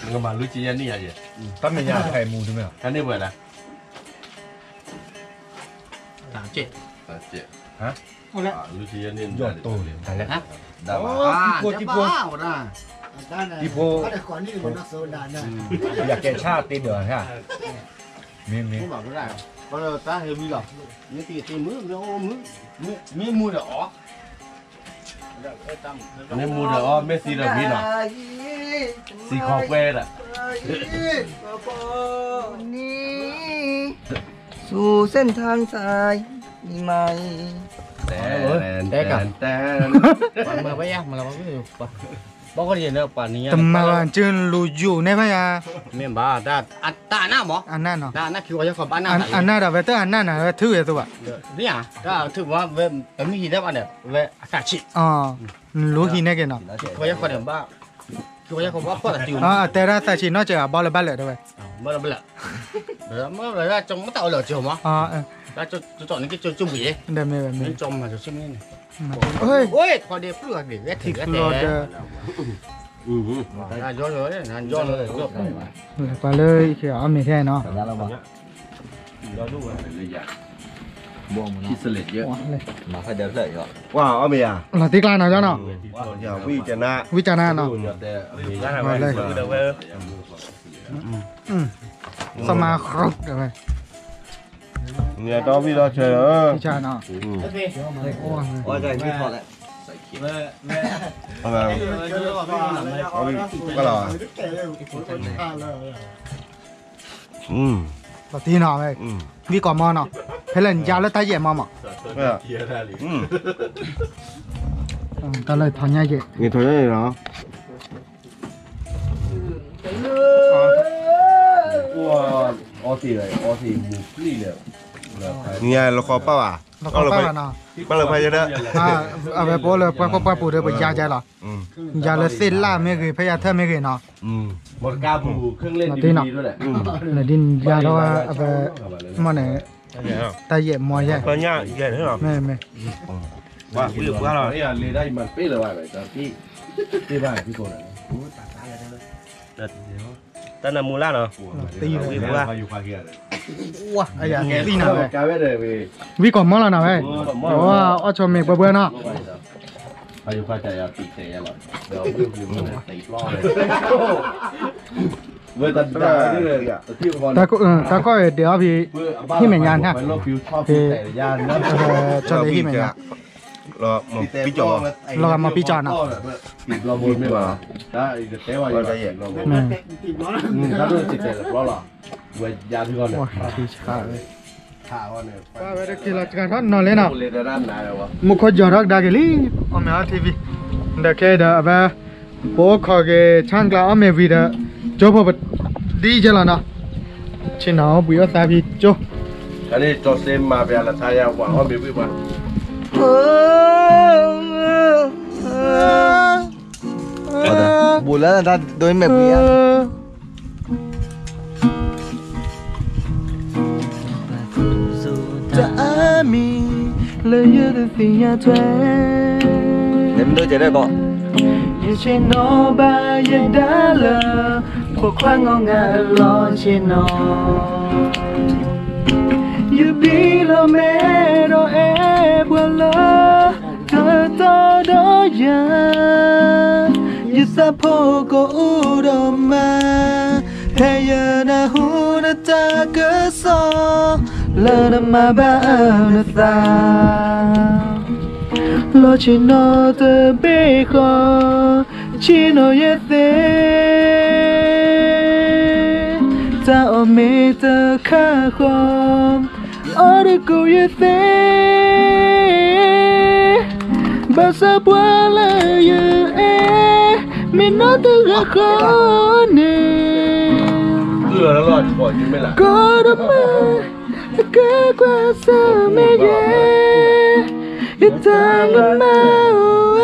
มึงก็มาลุจิยันนี่อะไร ตั้งเป็นยาไข่มูใช่ไหม ท่านนี่เปิดนะ เจ็ด เจ๊ ฮะ ลุจิยันนี่ ยอดโตเลยแต่ละ ดา โอ้ วา ที่บ้าหมดอ่ะ ที่โพก็ก่อนนี่มันโซดาเนี่ย อยากแกชาติตีเดือดฮะมี ไม่บอกก็ได้ก็เลยตาเฮมีหรอกนี่ตีมือเดี๋ยวมือมือเดี๋ยวอ๋อ นี่มูเดอร์ไม่ซีเดอร์บีน่ะซีคอเวร์อ่ะ สู่เส้นทางสายมีไหม แต่ มาไปยังมาแล้วไปอยู่ปะบอกก็เรียนแล้วป่านนี้ แต่มาจืนลูอยู่ในพยา เมียนบ้าได้อัตตาหน้าหมอ อันนั้นเนาะ หน้าคิวจะขอบ้านหน้า อันนั้นเราไปเตออันนั้นนะถือไอ้ตัว เนี่ยถ้าถือว่าเวมีหีได้ป่ะเนี่ยเวอากาศชิ อ๋อรู้หินเนี่ยกันเนาะ เขาจะขอเดี๋ยวบ้าเขาจะขอว่าพ่อตะจิ๋ว อ๋อแต่ละแต่ชินอกจากบอลบ้านเลยด้วย เมื่อไรเดี๋ยวเมื่อไรจงไม่ต่อเหลือจิ๋วมั้ง อ๋อ แล้วจะต่อนี่ก็จะจุ่มหี เดี๋ยวไม่ จมมาจะชิมนี่ เฮ้ย โอ้ยพอเดี๋ยวเปลือกเดี๋ยว ที่ ถึง คือรอเดอ ย้อนเลยย้อนเลยย้อนเลย ไปเลยคือเอาไม่แท้เนาะ ที่สเลดเยอะ มาพายเดินเลยเหรอ ว้าวเอาเมีย เราตีกลางเนาะเจ้าเนาะ อย่าวิจารณ์ วิจารณ์เนาะ แต่มี มาเลยสมาครบเดี๋ยวไป เนี่ยต้องวิจารณ์เฉย วิจารณ์เนาะ โอ้ยใจไม่พอแล้ว อะไรก็หรอเราตีเนาะไปวิก่อนมอเนาะเพลินยาวแล้วตายเย่มอมั้งก็เลยทอนยาเย่ นี่ถอยได้เหรอว้าออสีเลยออสีมูฟลี่เลย เนี่ยเราขอเป้าอ่ะ เราก็ป้าเนาะ เป้าเลยพายเด้อ เอาไปโป้เลยป้าปูเดี๋ยวไปยาใจหรอยาเลยเส้นล่าไม่เคยพยาเธอไม่เคยเนาะ หมดกาบูเครื่องเล่นดีด้วยแหละ ในดินยาเราเอาไปมันเนี่ยตายเย่มอใช่ ตอนนี้ใหญ่เท่าไหร่ ไม่ ว่าวิวว่าเรา เนี่ยเลยได้มันเป๊ะเลยว่าไปตอนที่บ้านพี่โกน ตอนนั้นมูล่าเนาะ ตีเลย ว่าอยู่ภาคเกียร์เลย ว้าไอ้ยาตีหน่อย กาเวเลยไป วิก่อนมอแล้วนะเว้ยว่าอ้อชมเมกเบื่อเนาะ พายุภาคใจอ่ะตีเตะอ่ะหรอเดี๋ยววิวตีล้อเลยเมื่อตัดได้เลยที่บอล แต่ก็เดี๋ยวพี่ที่เหมือนกันฮะ เป็นโลกฟิวชอบตีแต่ยานนะ จอดเลยที่เหมือนกัน รอมาพี่จ่อ เรามาปีจอดเนาะ ติดเราบนไม่มาได้เตะว่าอยู่ได้เราบนถ้าดูติดเตะเพราะหรอเวยาที่ก่อนเลย โอ้ยที่ชาเลย ข่าวเนี่ย ว่าเวลาที่เราจะกันนอนเลยเนาะ เลยด้านไหนวะ มุขจอรักดากลีอเมอาทีวีเด็กแค่เดาแบบโป๊กเกช่างกล้าอเมวีเดจบพอดีเจล่ะนะชินเอาบุยตาบีจบ อันนี้จอเซมมาเป็นอะไรท้ายาว่าเขาไม่วิบัติ บุญแล้วนะโดยแบบนี้ จะมีเลยยืดสิ่งยาเท เดี๋ยวมันโดนจะได้ก่อน อย่าเช่นโนบาอย่าได้เลยพวกคว้างงงารอเช่นโนอย่าบีเราเมโรเอบัวละเธอต่อดอยาอย่าสะโพกอุดมมาเฮียนาหูนาตากะซอ lỡ mà bao nước ta lo chỉ nó từ bê khó chỉ nó yết thế ta ôm mê ta khá khó ở đây cô yết thế bao giờ qua lời yêu mình nói từ gà khó nè nó lọt khỏi chứ mới là có đôi mơ cứ qua sao mê ghé ít ta ngân mau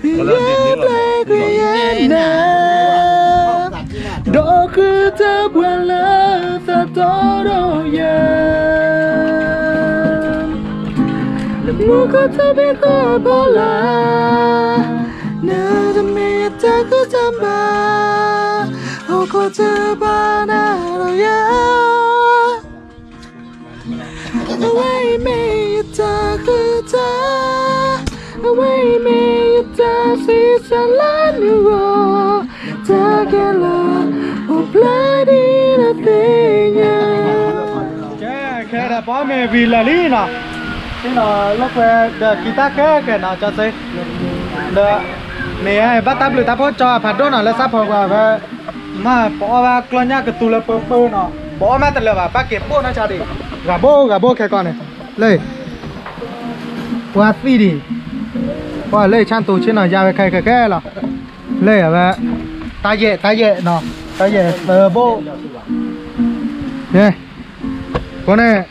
nhớ lại cái em nào đó cứ ta buồn lỡ ta to đâu giờ mua có ta biết khó bao la nếu ta mê ta cứ chăm ba ô có ta ba nào đâu giờ away me ta cứ ta away me ta si sa la nu ta ke la o play di la teña ke da pa me vi la li na thế là lúc về de kita ke na cho se de me ai bắt tab lu tab cho phạt đô na la sắp hoa và mà bỏ vào con nhá cái tủ là bơ nó bỏ mà tận là bà bác kẹp bố nó cho đi gà bố cái con này lấy qua phi đi qua lấy chăn tủ trên nó ra về cái là lấy ở về tay dễ nó tay dễ bố nè con này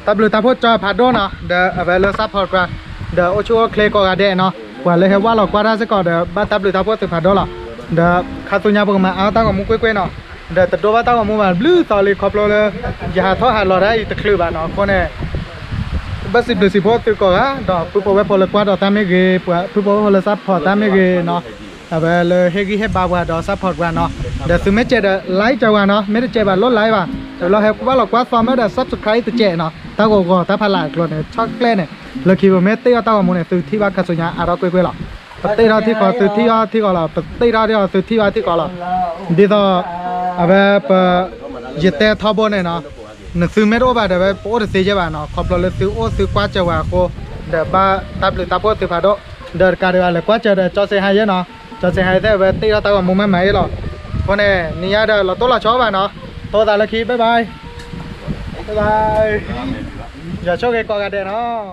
tập luyện tập hốt cho phạt đô nó để ở về lơ sắp hoạt ra để ô chúa clay có gà đẻ nó qua lấy hết qua là qua ra sẽ có để bắt tập luyện tập hốt từ phạt đô là để khát tu nhà bông mà áo tao còn muốn quên nó để tự đôi tao còn muốn mà blue tao lấy khop lo giờ tháo hạt lò đấy tự khử bạn nó con này bớt xịt phốt từ có á đó phụ phụ về phụ lực qua đó ta mới ghê phụ phụ là sắp phật ta mới ghê nó về là hết ghi hết bao qua đó sắp phật qua nó để từ mấy chơi để lái cho qua nó mấy chơi bạn lót lái vào để lo hết qua là qua farm mới để subscribe từ chơi nó tao gò tao phải lại luôn này chắc lên này là khi mà mấy tao tao còn muốn này từ thi ba cả số nhà à đó quên lọ tây ra thì có từ thi gọi là tây ra thì từ thi ba thì gọi là đi đó à về dịch tệ thao bồn này nó nâng sư mấy đô bà để về bố được xây cho bà nó khop lo sư ô sư qua chờ bà cô để ba tập luyện tập bố từ phá độ để cả đều là qua chờ để cho xe hai chứ nó cho xe hai thế về tây ra tao còn muốn mấy mấy rồi con này nia đây là tốt là chó bà nó tôi là khi bye bye giờ cho cái con gà đẻ nó